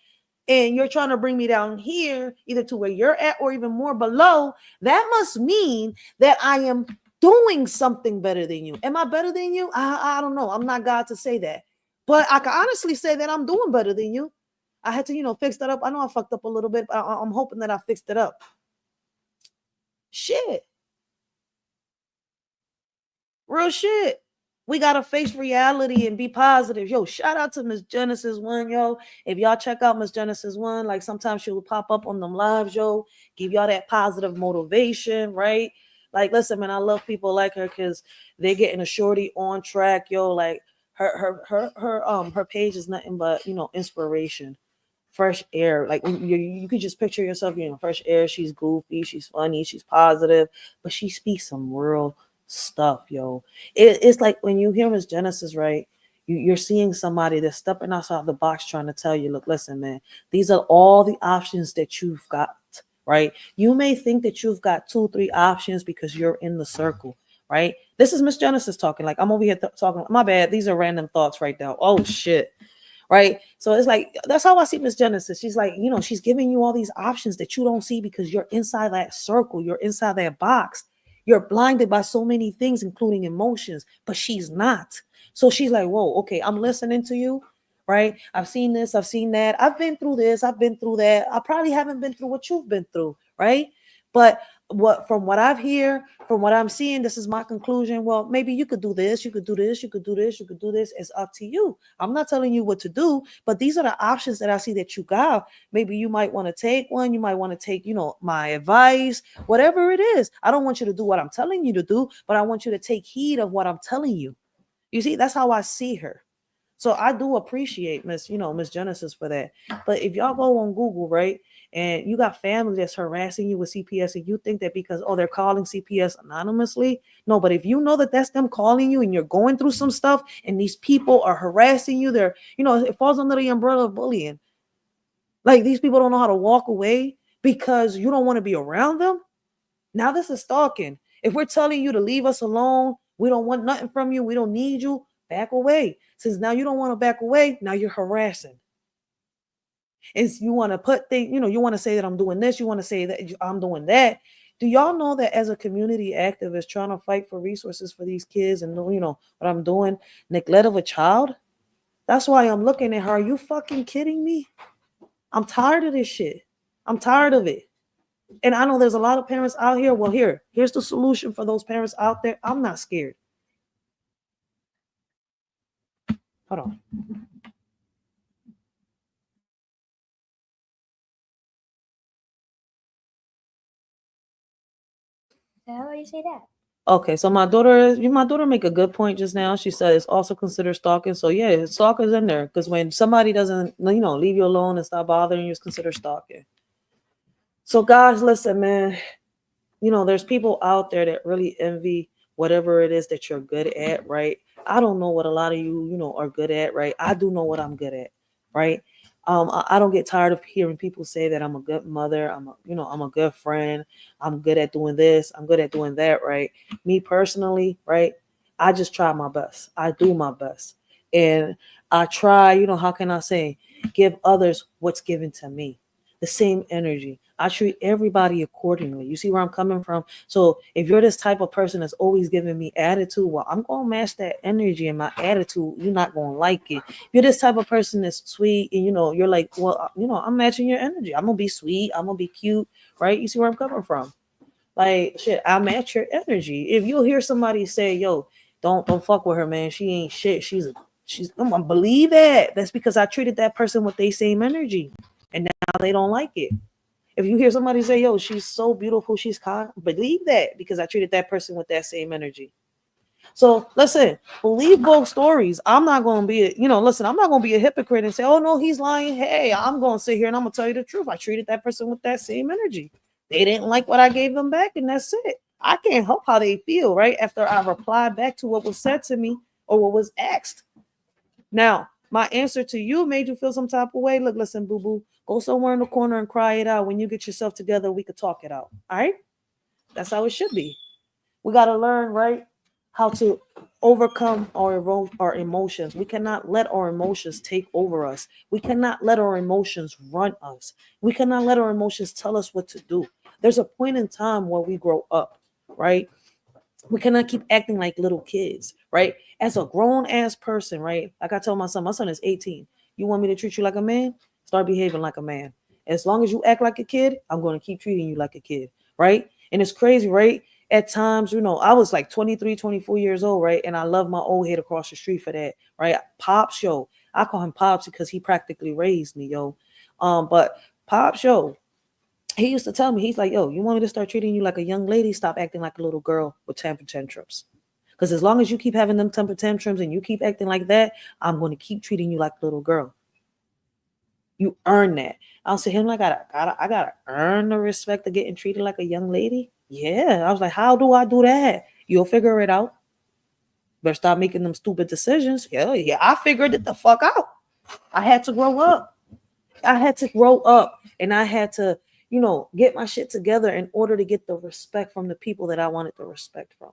and you're trying to bring me down here, either to where you're at or even more below, that must mean that I am doing something better than you. Am I better than you? I don't know. I'm not God to say that. But I can honestly say that I'm doing better than you. I had to, you know, fix that up. I know I fucked up a little bit, but I'm hoping that I fixed it up. Shit. Real shit. We gotta face reality and be positive. Yo, shout out to Miss Genesis One, yo. If y'all check out Miss Genesis One, like sometimes she'll pop up on them lives, yo, give y'all that positive motivation, right? Like, listen, man, I love people like her because they're getting a shorty on track, yo. Like her page is nothing but, you know, inspiration, fresh air. Like you could just picture yourself, you know, fresh air. She's goofy, she's funny, she's positive, but she speaks some real stuff, yo. It's like when you hear Miss Genesis, right? You're seeing somebody that's stepping outside the box, trying to tell you, look, listen, man, these are all the options that you've got, right? You may think that you've got 2-3 options because you're in the circle, right? This is Miss Genesis talking. Like, I'm over here talking. My bad. These are random thoughts right now. Oh shit. Right. So it's like, that's how I see Miss Genesis. She's like, you know, she's giving you all these options that you don't see because you're inside that circle, you're inside that box. You're blinded by so many things, including emotions, but she's not. So she's like, whoa, okay, I'm listening to you. Right. I've seen this, I've seen that. I've been through this, I've been through that. I probably haven't been through what you've been through. Right. But from what I've heard, from what I'm seeing, this is my conclusion. Well, maybe you could do this, you could do this, you could do this, you could do this. It's up to you. I'm not telling you what to do, but these are the options that I see that you got. Maybe you might want to take one. You might want to take, you know, my advice, whatever it is. I don't want you to do what I'm telling you to do, but I want you to take heed of what I'm telling you. You see, that's how I see her. So I do appreciate Miss Genesis for that. But if y'all go on Google, right, and you got family that's harassing you with CPS, and you think that because, oh, they're calling CPS anonymously, no. But if you know that that's them calling you, and you're going through some stuff, and these people are harassing you, they're, you know, it falls under the umbrella of bullying. Like, these people don't know how to walk away because you don't want to be around them. Now this is stalking. If we're telling you to leave us alone, we don't want nothing from you, we don't need you, back away. Since now you don't want to back away, now you're harassing. And you want to put things, you know, you want to say that I'm doing this, you want to say that I'm doing that. Do y'all know that as a community activist trying to fight for resources for these kids, and you know what I'm doing, neglect of a child? That's why I'm looking at her. Are you fucking kidding me? I'm tired of this shit. I'm tired of it. And I know there's a lot of parents out here. Well, here's the solution for those parents out there. I'm not scared. Hold on. How do you say that? Okay, so my daughter make a good point just now. She said it's also considered stalking. So yeah, stalkers in there, because when somebody doesn't, you know, leave you alone and stop bothering you, it's considered stalking. So guys, listen, man. You know, there's people out there that really envy whatever it is that you're good at, right? I don't know what a lot of you, are good at, right? I do know what I'm good at, right? I don't get tired of hearing people say that I'm a good mother. I'm a good friend. I'm good at doing this. I'm good at doing that, right? Me personally, right? I just try my best. I do my best. And I try, how can I say, give others what's given to me, the same energy. I treat everybody accordingly. You see where I'm coming from? So if you're this type of person that's always giving me attitude, well, I'm going to match that energy and my attitude. You're not going to like it. If you're this type of person that's sweet and, you're like, well, I'm matching your energy. I'm going to be sweet. I'm going to be cute, right? You see where I'm coming from? Like, shit, I match your energy. If you'll hear somebody say, yo, don't fuck with her, man. She ain't shit. I'm gonna believe that. That's because I treated that person with the same energy. And now they don't like it. If you hear somebody say, yo, she's so beautiful, she's kind, believe that because I treated that person with that same energy. So listen, believe both stories. I'm not going to be, I'm not going to be a hypocrite and say, oh no, he's lying. Hey, I'm going to sit here and I'm going to tell you the truth. I treated that person with that same energy. They didn't like what I gave them back, and that's it. I can't help how they feel, right? After I replied back to what was said to me or what was asked. Now, my answer to you made you feel some type of way. Look, listen, boo-boo, go somewhere in the corner and cry it out. When you get yourself together, we could talk it out. All right? That's how it should be. We got to learn, right, how to overcome our emotions. We cannot let our emotions take over us. We cannot let our emotions run us. We cannot let our emotions tell us what to do. There's a point in time where we grow up, right? We cannot keep acting like little kids, right? As a grown ass person, right? Like I told my son is 18. You want me to treat you like a man? Start behaving like a man. As long as you act like a kid, I'm going to keep treating you like a kid, right? And it's crazy, right? At times, I was like 23, 24 years old, right? And I love my old head across the street for that, right? Pops, yo. I call him Pops because he practically raised me, yo. But Pops, yo, he used to tell me, he's like, yo, you want me to start treating you like a young lady? Stop acting like a little girl with temper tantrums. Because as long as you keep having them temper tantrums and you keep acting like that, I'm going to keep treating you like a little girl. You earn that. I'll say him like, I gotta earn the respect of getting treated like a young lady. Yeah. I was like, how do I do that? You'll figure it out. Better stop making them stupid decisions. Yeah, I figured it the fuck out. I had to grow up. And I had to, get my shit together in order to get the respect from the people that I wanted the respect from.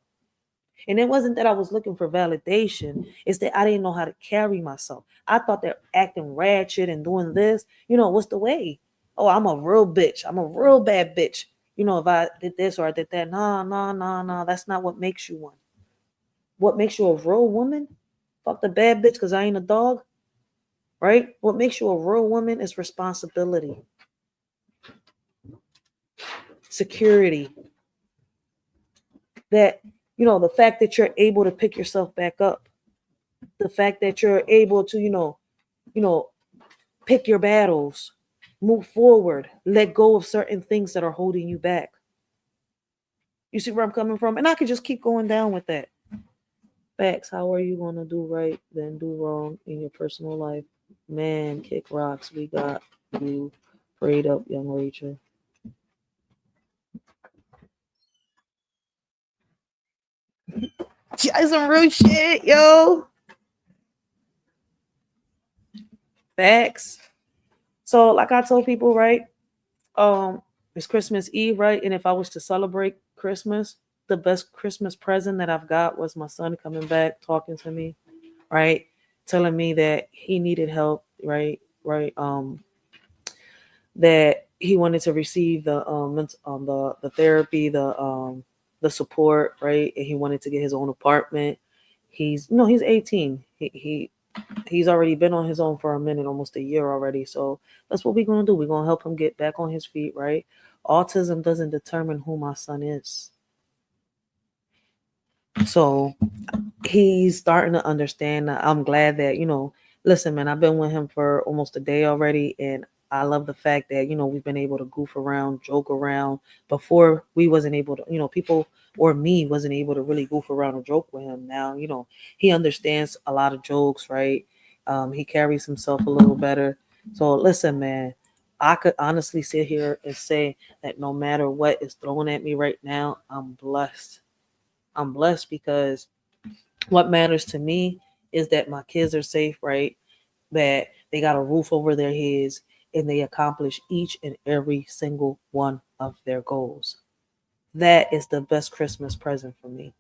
And it wasn't that I was looking for validation. It's that I didn't know how to carry myself. I thought that acting ratchet and doing this, what's the way? Oh, I'm a real bitch. I'm a real bad bitch. If I did this or I did that. No. That's not what makes you one. What makes you a real woman? Fuck the bad bitch because I ain't a dog. Right? What makes you a real woman is responsibility, security. That, the fact that you're able to pick yourself back up. The fact that you're able to, pick your battles, move forward, let go of certain things that are holding you back. You see where I'm coming from? And I could just keep going down with that. Facts. How are you going to do right, then do wrong in your personal life? Man, kick rocks. We got you prayed up, young Racheal. That's some real shit, yo. Facts. So, like I told people, right? It's Christmas Eve, right? And if I was to celebrate Christmas, the best Christmas present that I've got was my son coming back, talking to me, right? Telling me that he needed help, right? That he wanted to receive the therapy, the support, right? And he wanted to get his own apartment. He's 18. He's already been on his own for a minute, almost a year already. So that's what we're going to do. We're going to help him get back on his feet, right? Autism doesn't determine who my son is. So he's starting to understand that. I'm glad that, listen, man, I've been with him for almost a day already. And I love the fact that, we've been able to goof around, joke around. Before we wasn't able to, people or me wasn't able to really goof around or joke with him. Now, he understands a lot of jokes, right? He carries himself a little better. So listen, man, I could honestly sit here and say that no matter what is thrown at me right now, I'm blessed. I'm blessed because what matters to me is that my kids are safe, right? That they got a roof over their heads and they accomplish each and every single one of their goals. That is the best Christmas present for me.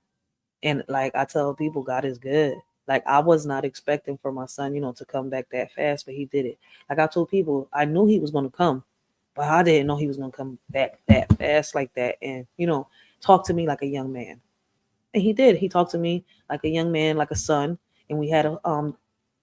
And like I tell people, God is good. Like I was not expecting for my son, to come back that fast, but he did it. Like I told people, I knew he was going to come, but I didn't know he was going to come back that fast like that. And, talk to me like a young man. And he did. He talked to me like a young man, like a son. And we had a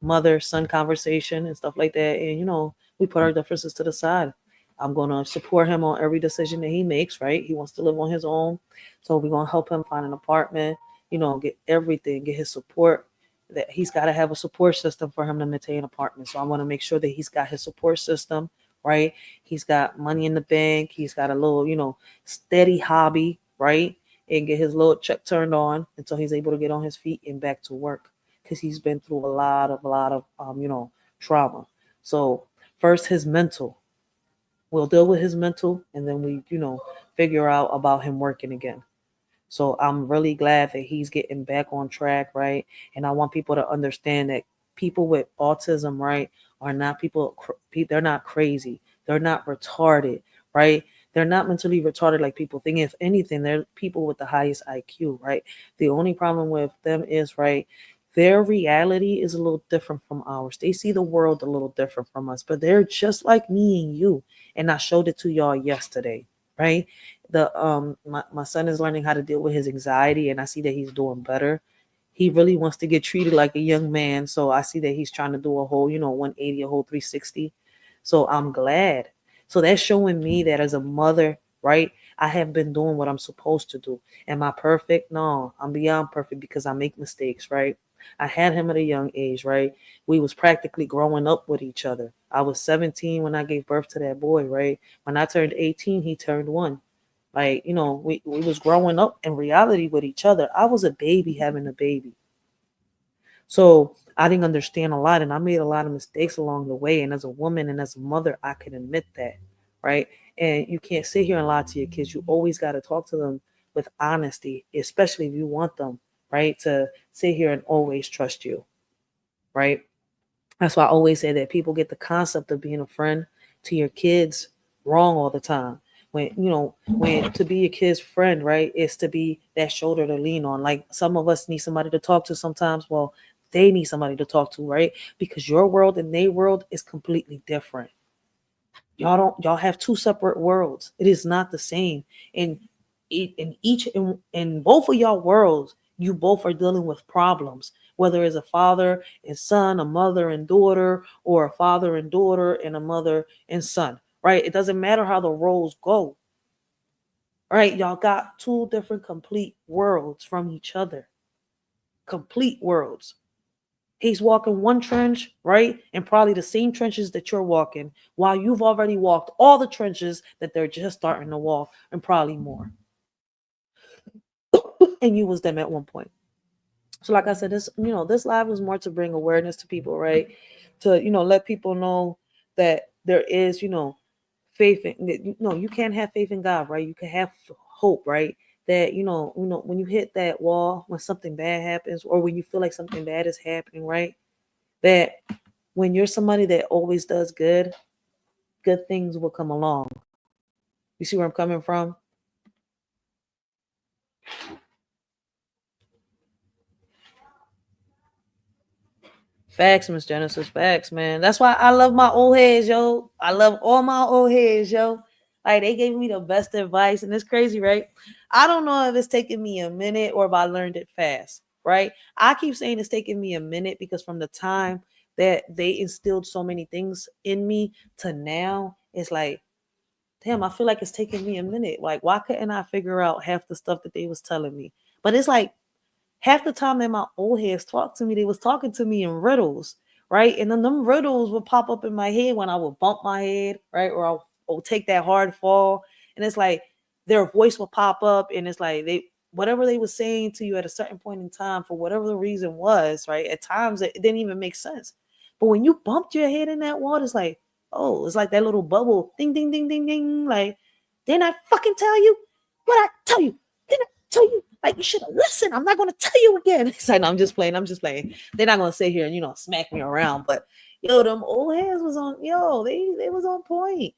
mother-son conversation and stuff like that. And, we put our differences to the side. I'm going to support him on every decision that he makes, right? He wants to live on his own. So we're going to help him find an apartment, get everything, get his support. That he's got to have a support system for him to maintain an apartment. So I want to make sure that he's got his support system, right? He's got money in the bank. He's got a little, steady hobby, right? And get his little check turned on until he's able to get on his feet and back to work because he's been through a lot of trauma. So first his mental. We'll deal with his mental and then we, figure out about him working again. So I'm really glad that he's getting back on track, right? And I want people to understand that people with autism, right, are not they're not crazy. They're not retarded, right? They're not mentally retarded like people think. If anything, they're people with the highest IQ, right? The only problem with them is, right, their reality is a little different from ours. They see the world a little different from us, but they're just like me and you. And I showed it to y'all yesterday, right? My son is learning how to deal with his anxiety, and I see that he's doing better. He really wants to get treated like a young man, so I see that he's trying to do a whole 180, a whole 360. So I'm glad. So that's showing me that as a mother, right, I have been doing what I'm supposed to do. Am I perfect? No, I'm beyond perfect because I make mistakes, right? I had him at a young age, right? We was practically growing up with each other. I was 17 when I gave birth to that boy, right? When I turned 18, he turned 1. Like, we was growing up in reality with each other. I was a baby having a baby. So I didn't understand a lot and I made a lot of mistakes along the way. And as a woman and as a mother, I can admit that, right? And you can't sit here and lie to your kids. You always got to talk to them with honesty, especially if you want them, right, to sit here and always trust you, right? That's why I always say that people get the concept of being a friend to your kids wrong all the time. When to be a kid's friend, right, is to be that shoulder to lean on. Like some of us need somebody to talk to sometimes. Well, they need somebody to talk to, right? Because your world and their world is completely different. Y'all have two separate worlds. It is not the same. In both of y'all worlds, you both are dealing with problems, whether it's a father and son, a mother and daughter, or a father and daughter and a mother and son, right? It doesn't matter how the roles go, right? Y'all got two different complete worlds from each other. Complete worlds. He's walking one trench, right? And probably the same trenches that you're walking, while you've already walked all the trenches that they're just starting to walk and probably more. And you was them at one point. So like I said, this live was more to bring awareness to people, right? To, let people know that there is, faith in, you can't have faith in God, right? You can have hope, right? That, when you hit that wall, when something bad happens, or when you feel like something bad is happening, right? That when you're somebody that always does good things will come along. You see where I'm coming from? Facts, Miss Genesis. Facts, man. That's why I love my old heads, yo. I love all my old heads, yo. Like, they gave me the best advice, and it's crazy, right? I don't know if it's taking me a minute or if I learned it fast, right? I keep saying it's taking me a minute because from the time that they instilled so many things in me to now, it's like, damn, I feel like it's taking me a minute. Like, why couldn't I figure out half the stuff that they was telling me? But it's like, half the time that my old heads talked to me, they was talking to me in riddles, right? And then them riddles would pop up in my head when I would bump my head, right? Or I would take that hard fall. And it's like their voice would pop up and it's like whatever they were saying to you at a certain point in time, for whatever the reason was, right? At times it didn't even make sense. But when you bumped your head in that wall, it's like, oh, it's like that little bubble, ding, ding, ding, ding, ding. Like, didn't I fucking tell you? What I tell you? Didn't I tell you? Like, you should have listened. I'm not going to tell you again. He's like, no, I'm just playing. They're not going to sit here and, smack me around. But, them old hands was on, they was on point.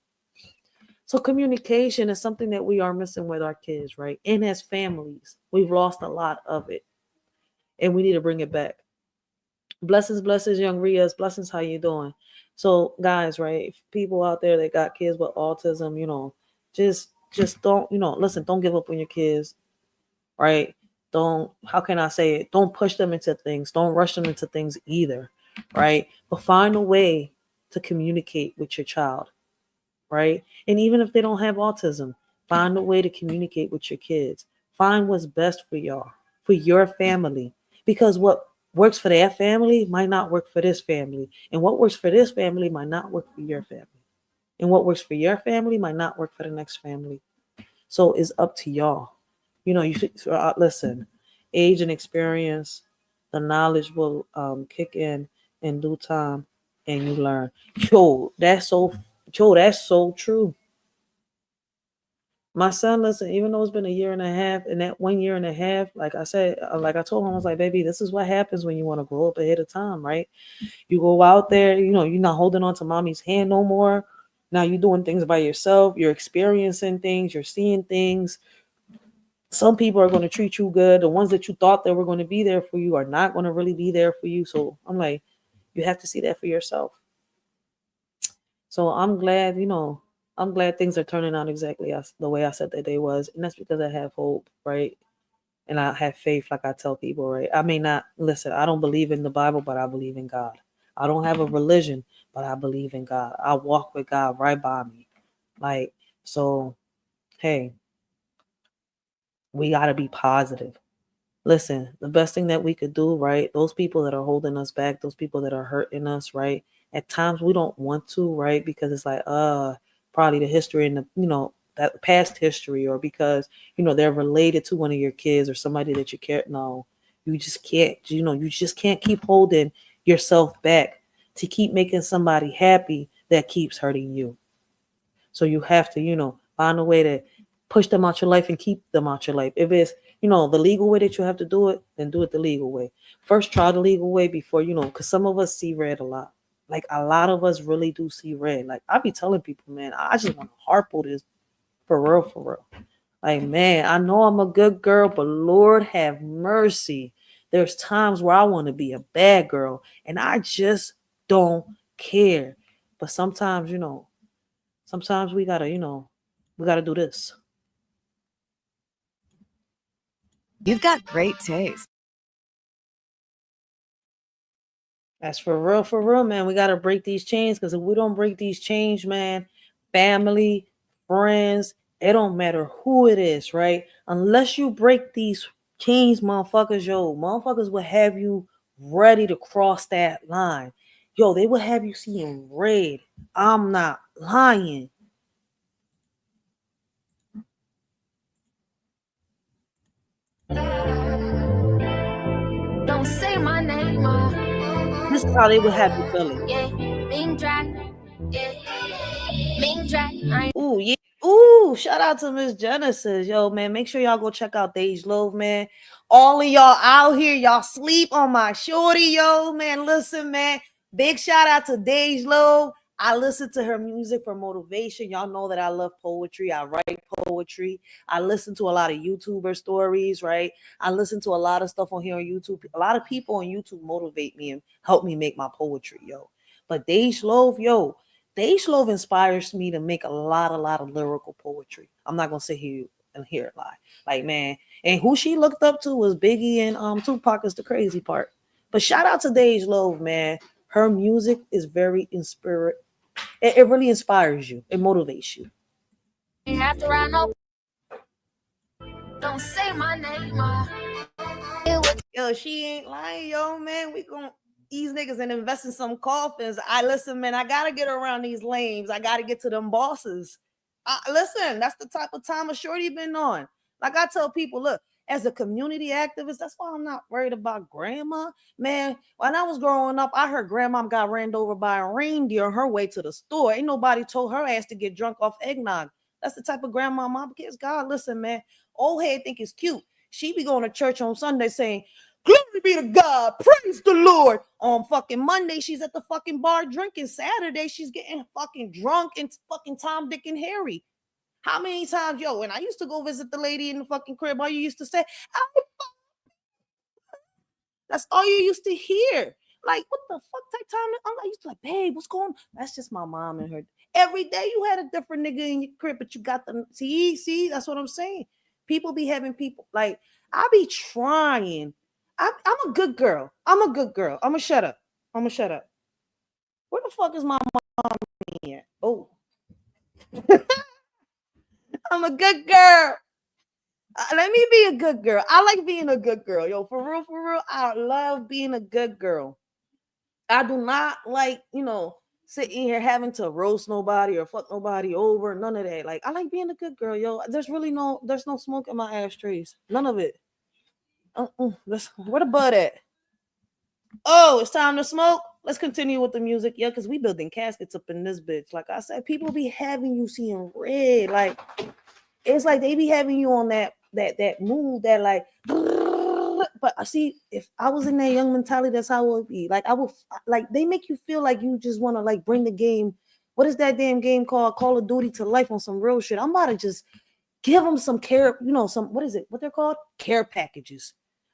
So communication is something that we are missing with our kids, right? And as families, we've lost a lot of it. And we need to bring it back. Blessings, young Rias. Blessings, how you doing? So, guys, right? People out there that got kids with autism, just don't, listen, don't give up on your kids, right? How can I say it? Don't push them into things. Don't rush them into things either, right? But find a way to communicate with your child, right? And even if they don't have autism, find a way to communicate with your kids. Find what's best for y'all, for your family, because what works for that family might not work for this family, and what works for this family might not work for your family, and what works for your family might not work for the next family. So it's up to y'all. You should listen. Age and experience, the knowledge will kick in due time, and you learn. That's so true. My son, listen, even though it's been a year and a half, and that 1 year and a half, like I said, like I told him, I was like, baby, this is what happens when you want to grow up ahead of time, right? You go out there, you're not holding on to mommy's hand no more. Now you're doing things by yourself. You're experiencing things. You're seeing things. Some people are going to treat you good. The ones that you thought they were going to be there for you are not going to really be there for you. So I'm like, you have to see that for yourself. So I'm glad, I'm glad things are turning out exactly the way I said that they was. And that's because I have hope, right? And I have faith, like I tell people, right? I may not, listen, I don't believe in the Bible, but I believe in God. I don't have a religion, but I believe in God. I walk with God right by me. Like, so, hey, we got to be positive. Listen, the best thing that we could do, right? Those people that are holding us back, those people that are hurting us, right? At times we don't want to, right? Because it's like, probably the history and that past history, or because, they're related to one of your kids or somebody that you care. No, you just can't, you just can't keep holding yourself back to keep making somebody happy that keeps hurting you. So you have to, find a way to push them out your life and keep them out your life. If it's, the legal way that you have to do it, then do it the legal way. First, try the legal way before, because some of us see red a lot. Like, a lot of us really do see red. Like, I be telling people, man, I just want to harp on this for real. Like, man, I know I'm a good girl, but Lord have mercy. There's times where I want to be a bad girl, and I just don't care. But sometimes, sometimes we gotta, we gotta do this. You've got great taste. That's for real, man. We gotta break these chains, because if we don't break these chains, man, family, friends, it don't matter who it is, right? Unless you break these chains, motherfuckers will have you ready to cross that line. They will have you seeing red. I'm not lying. Don't say my name, This is how they would have you feeling. yeah, Ming Drag, yeah, Ming Drag. Ooh, yeah. Ooh, shout out to Miss Genesis. Yo, man, make sure y'all go check out Dej Love, man. All of y'all out here, y'all sleep on my shorty, yo, man. Listen, man. Big shout out to Dej Love. I listen to her music for motivation. Y'all know that I love poetry. I write poetry. I listen to a lot of YouTuber stories, right? I listen to a lot of stuff on here on YouTube. A lot of people on YouTube motivate me and help me make my poetry, yo. But Dej Love, yo, Dej Love inspires me to make a lot of lyrical poetry. I'm not gonna sit here and hear it lie. Like, man, and who she looked up to was Biggie and Tupac is the crazy part. But shout out to Dej Love, man. Her music is very inspiring. It really inspires you. It motivates you. You have to ride no. Don't say my name, Yo, she ain't lying, yo, man. We gonna these niggas and invest in some coffins. Listen, man, I gotta get around these lanes. I gotta get to them bosses. Listen, that's the type of time a shorty been on. Like I tell people, look, as a community activist, that's why I'm not worried about grandma. Man, when I was growing up, I heard grandma got ran over by a reindeer on her way to the store. Ain't nobody told her ass to get drunk off eggnog. That's the type of grandma my kids got. Listen, man, old head think it's cute. She be going to church on Sunday saying, glory be to God, praise the Lord. On fucking Monday, she's at the fucking bar drinking. Saturday, she's getting fucking drunk and fucking Tom, Dick, and Harry. How many times, yo, when I used to go visit the lady in the fucking crib, all you used to say, that's all you used to hear. Like, what the fuck type time? I used to like, babe, what's going on? That's just my mom and her. Every day you had a different nigga in your crib, but you got them. See, that's what I'm saying. People be having people. Like, I be trying. I'm a good girl. I'm a good girl. I'm gonna shut up. Where the fuck is my mom at? Oh. I'm a good girl. Let me be a good girl. I like being a good girl. Yo, for real, I love being a good girl. I do not like, sitting here having to roast nobody or fuck nobody over. None of that. Like, I like being a good girl, yo. There's no smoke in my ashtrays. None of it. Where the bud at? Oh, it's time to smoke. Let's continue with the music. Yeah, because we building caskets up in this bitch. Like I said, people be having you seeing red. Like, it's like they be having you on that mood that like, but I see if I was in that young mentality, that's how it would be. Like, I would like, they make you feel like you just want to like bring the game. What is that damn game called? Call of Duty to life on some real shit. I'm about to just give them some care, what is it? What they're called? Care packages.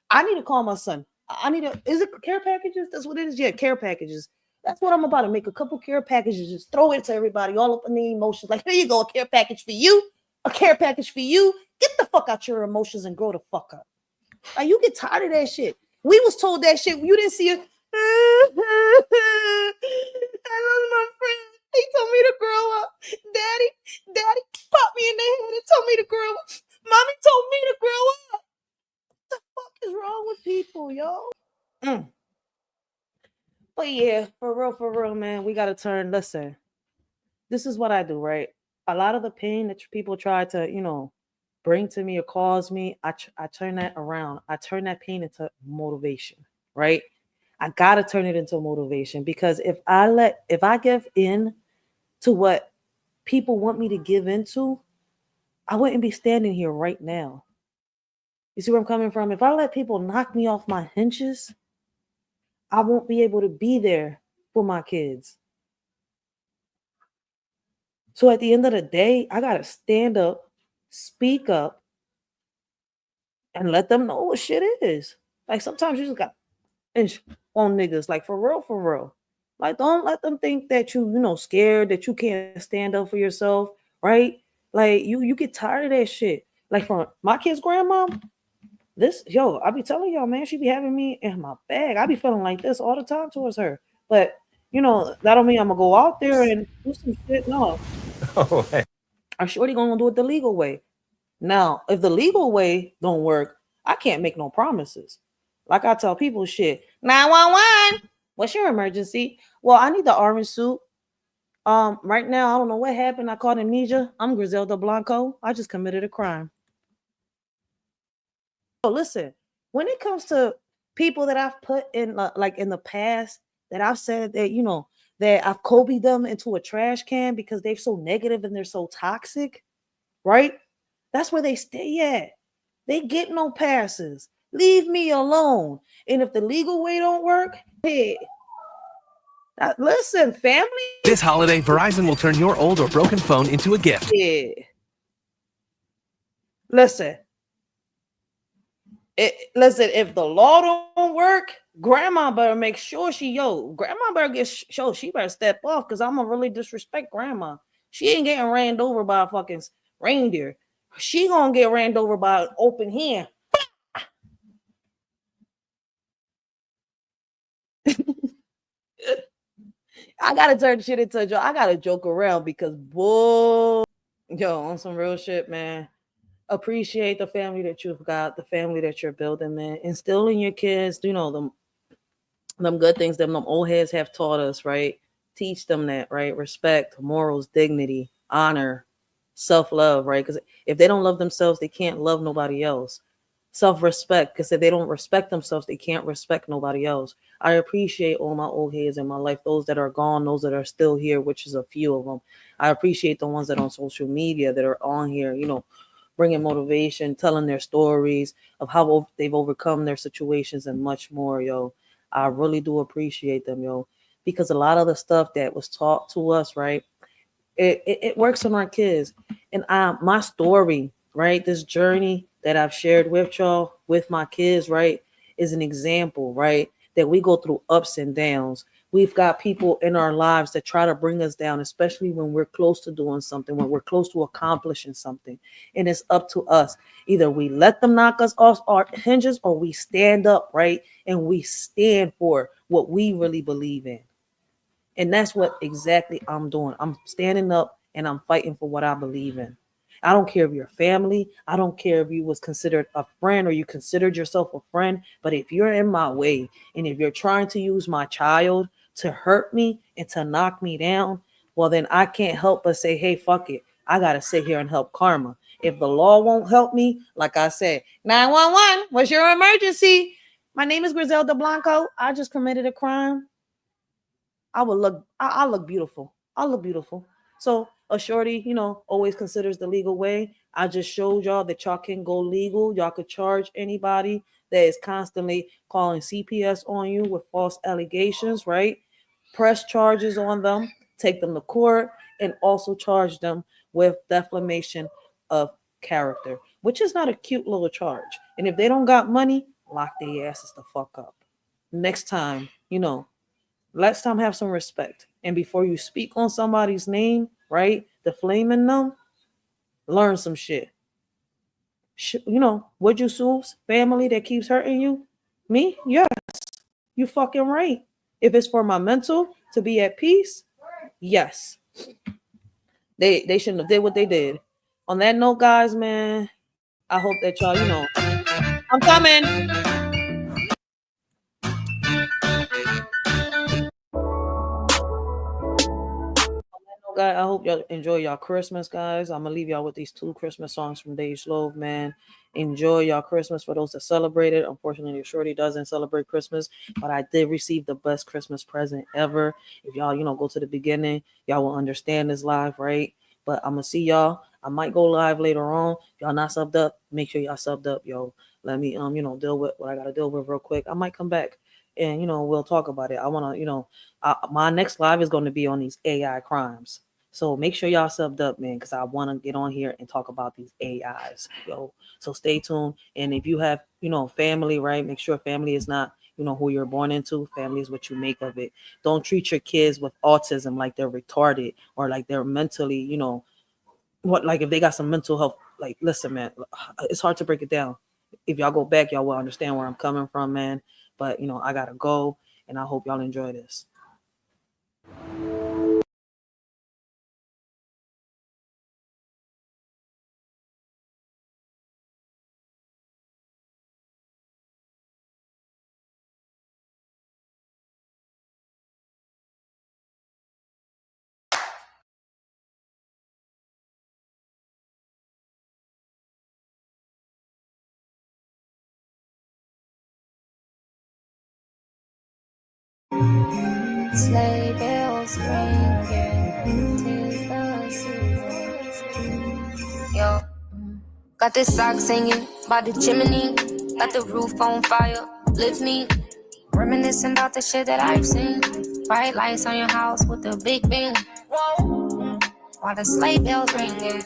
I need to call my son. Is it care packages? That's what it is. Yeah, care packages. That's what I'm about to make. A couple care packages, just throw it to everybody, all up in the emotions. Like, here you go, a care package for you, a care package for you. Get the fuck out your emotions and grow the fuck up. Like, you get tired of that shit. We was told that shit. You didn't see it. I love my friend. He told me to grow up. Daddy popped me in the head and told me to grow up. Mommy told me to grow up. What the fuck is wrong with people, yo? But yeah, for real, man, we gotta turn. Listen, this is what I do, right? A lot of the pain that people try to, bring to me or cause me, I turn that around. I turn that pain into motivation, right? I gotta turn it into motivation, because if I give in to what people want me to give into, I wouldn't be standing here right now. You see where I'm coming from? If I let people knock me off my hinges, I won't be able to be there for my kids. So at the end of the day, I got to stand up, speak up, and let them know what shit is. Like, sometimes you just got inch on niggas. Like, for real. Like, don't let them think that you scared, that you can't stand up for yourself, right? Like, you get tired of that shit. Like, from my kid's grandma, I be telling y'all, man, she be having me in my bag. I be feeling like this all the time towards her. But, that don't mean I'm going to go out there and do some shit. No. Oh, hey. I'm shorty going to do it the legal way. Now, if the legal way don't work, I can't make no promises. Like I tell people, shit, 911, what's your emergency? Well, I need the orange suit. Right now, I don't know what happened. I caught amnesia. I'm Griselda Blanco. I just committed a crime. So listen, when it comes to people that I've put in, like in the past, that I've said that, that I've Kobe them into a trash can because they're so negative and they're so toxic, right? That's where they stay at. They get no passes. Leave me alone. And if the legal way don't work, hey, listen, family. This holiday, Verizon will turn your old or broken phone into a gift. Yeah. Listen, if the law don't work, grandma better make sure grandma better she better step off, because I'm gonna really disrespect grandma. She ain't getting ran over by a fucking reindeer. She gonna get ran over by an open hand. I gotta turn shit into a joke. I gotta joke around because, boy, on some real shit, man. Appreciate the family that you've got, the family that you're building, man. Instill in your kids, them good things that them old heads have taught us, right? Teach them that, right? Respect, morals, dignity, honor, self-love, right? Because if they don't love themselves, they can't love nobody else. Self-respect, because if they don't respect themselves, they can't respect nobody else. I appreciate all my old heads in my life, those that are gone, those that are still here, which is a few of them. I appreciate the ones that are on social media that are on here, bringing motivation, telling their stories of how they've overcome their situations and much more, yo. I really do appreciate them, yo, because a lot of the stuff that was taught to us, right, it works on our kids. And my story, right, this journey that I've shared with y'all, with my kids, right, is an example, right, that we go through ups and downs. We've got people in our lives that try to bring us down, especially when we're close to doing something, when we're close to accomplishing something. And it's up to us. Either we let them knock us off our hinges, or we stand up, right, and we stand for what we really believe in. And that's what exactly I'm doing. I'm standing up and I'm fighting for what I believe in. I don't care if you're family. I don't care if you was considered a friend or you considered yourself a friend. But if you're in my way and if you're trying to use my child to hurt me and to knock me down, well, then I can't help but say, hey, fuck it. I got to sit here and help karma. If the law won't help me, like I said, 911, what's your emergency? My name is Griselda Blanco. I just committed a crime. I look beautiful. I look beautiful. So a shorty, always considers the legal way. I just showed y'all that y'all can go legal. Y'all could charge anybody that is constantly calling CPS on you with false allegations, right? Press charges on them, take them to court, and also charge them with defamation of character, which is not a cute little charge. And if they don't got money, lock their asses the fuck up. Next time, let's have some respect. And before you speak on somebody's name, right, defaming them, learn some shit. Would you sue family that keeps hurting you? Me? Yes. You fucking right. If it's for my mental to be at peace, yes. They shouldn't have did what they did. On that note, guys, man, I hope that y'all, I'm coming. I hope y'all enjoy y'all Christmas, guys. I'm gonna leave y'all with these 2 Christmas songs from Dej Loaf, man. Enjoy y'all Christmas for those that celebrate it. Unfortunately, Shorty doesn't celebrate Christmas, but I did receive the best Christmas present ever. If y'all, go to the beginning, y'all will understand this live, right? But I'm gonna see y'all. I might go live later on. If y'all not subbed up, make sure y'all subbed up, yo. Let me deal with what I gotta deal with real quick. I might come back and we'll talk about it. I want to my next live is going to be on these AI crimes, so make sure y'all subbed up, man, because I want to get on here and talk about these AIs, yo. So stay tuned. And if you have family, right, make sure family is not who you're born into. Family is what you make of it. Don't treat your kids with autism like they're retarded or like they're mentally like if they got some mental health. Like, listen, man, it's hard to break it down. If y'all go back, y'all will understand where I'm coming from, man. But, I got to go, and I hope y'all enjoy this. Sleigh bells ringing, 'tis the season. Yo, got this sock singing by the chimney, got the roof on fire, lift me, reminiscing about the shit that I've seen. Bright lights on your house with the big beam. While the sleigh bells ringing,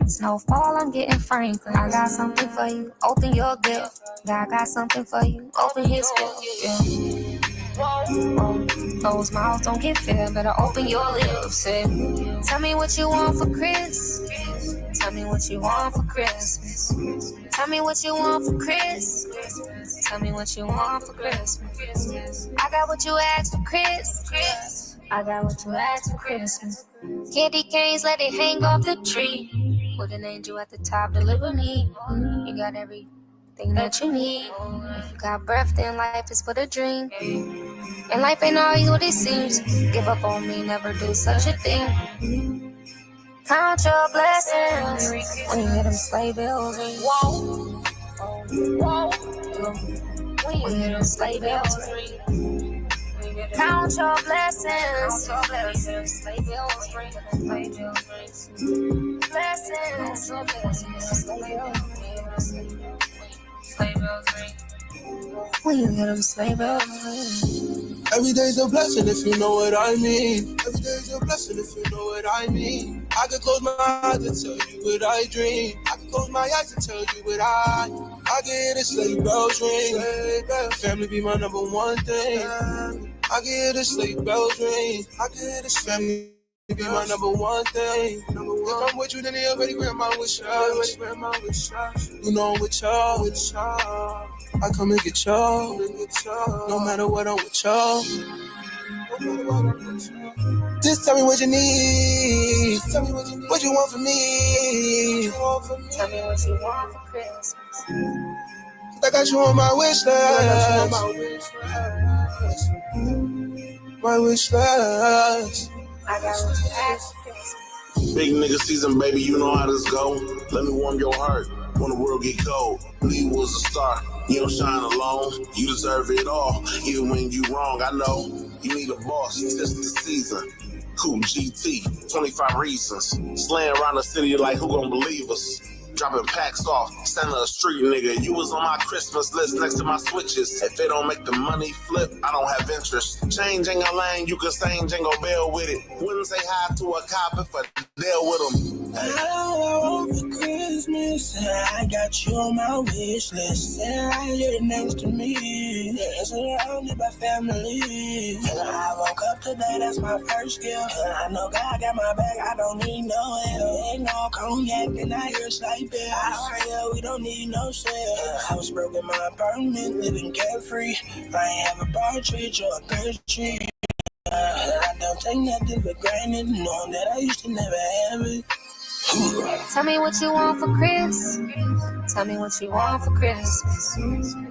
snowfall, I'm getting Franklin. I got something for you, open your gift. God got something for you, open his gift. Yeah. Closed mouth don't get fed, better open your lips. Tell me what you want for Christmas. Tell me what you want for Christmas. Tell me what you want for Christmas. Tell me what you want for Christmas. I got what you asked for Christmas. I got what you asked for Christmas. Candy canes, let it hang off the tree. With an angel at the top, deliver me. You got everything that you need. If you got breath, then life is but a dream. And life ain't always what it seems. Give up on me, never do such a thing. Count your blessings when you hear them sleigh bells ring. Whoa, whoa, when you hear them sleigh bells ring. Count your blessings. Sleigh bells ring. Blessings. When you get them sleigh bells. Every day's a blessing if you know what I mean. Every day's a blessing if you know what I mean. I could close my eyes and tell you what I dream. I could close my eyes and tell you what I can hear the sleigh bells ring. Family be my number one thing. I can hear the sleigh bells ring. I can hear the family be my number one thing. If I'm with you, then they already grant my wish. You know I'm with y'all. I come and get y'all. No matter what, I'm with y'all. Just tell me what you need. What you want from me. Tell me what you want for Christmas. I got you on my wish list. My wish list. I got what you asked for Christmas. Big nigga season, baby, you know how this go. Let me warm your heart when the world get cold. Lee was a star, you don't shine alone. You deserve it all, even when you wrong. I know you need a boss, it's the season. Cool GT, 25 reasons. Slaying around the city like who gon' believe us? Dropping packs off, center of street nigga. You was on my Christmas list next to my switches. If it don't make the money flip, I don't have interest. Chain Jingle Lane, you can sing Jingle Bell with it. Wouldn't say hi to a cop if I deal with him. All I want for Christmas, I got you on my wish list. Right here next to me, surrounded by family. I woke up today, that's my first gift. I know God got my back, I don't need no help. Ain't no cognac, and I hear like that. We don't need no sale. I was broke in my apartment, living carefree. I ain't have a partridge or a country. I don't take nothing for granted, knowing that I used to never have it. Tell me what you want for Christmas. Tell me what you want for Christmas.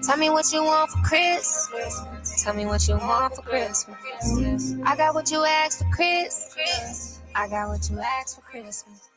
Tell me what you want for Christmas. Tell me what you want for Christmas. I got what you asked for Christmas. I got what you asked for Christmas.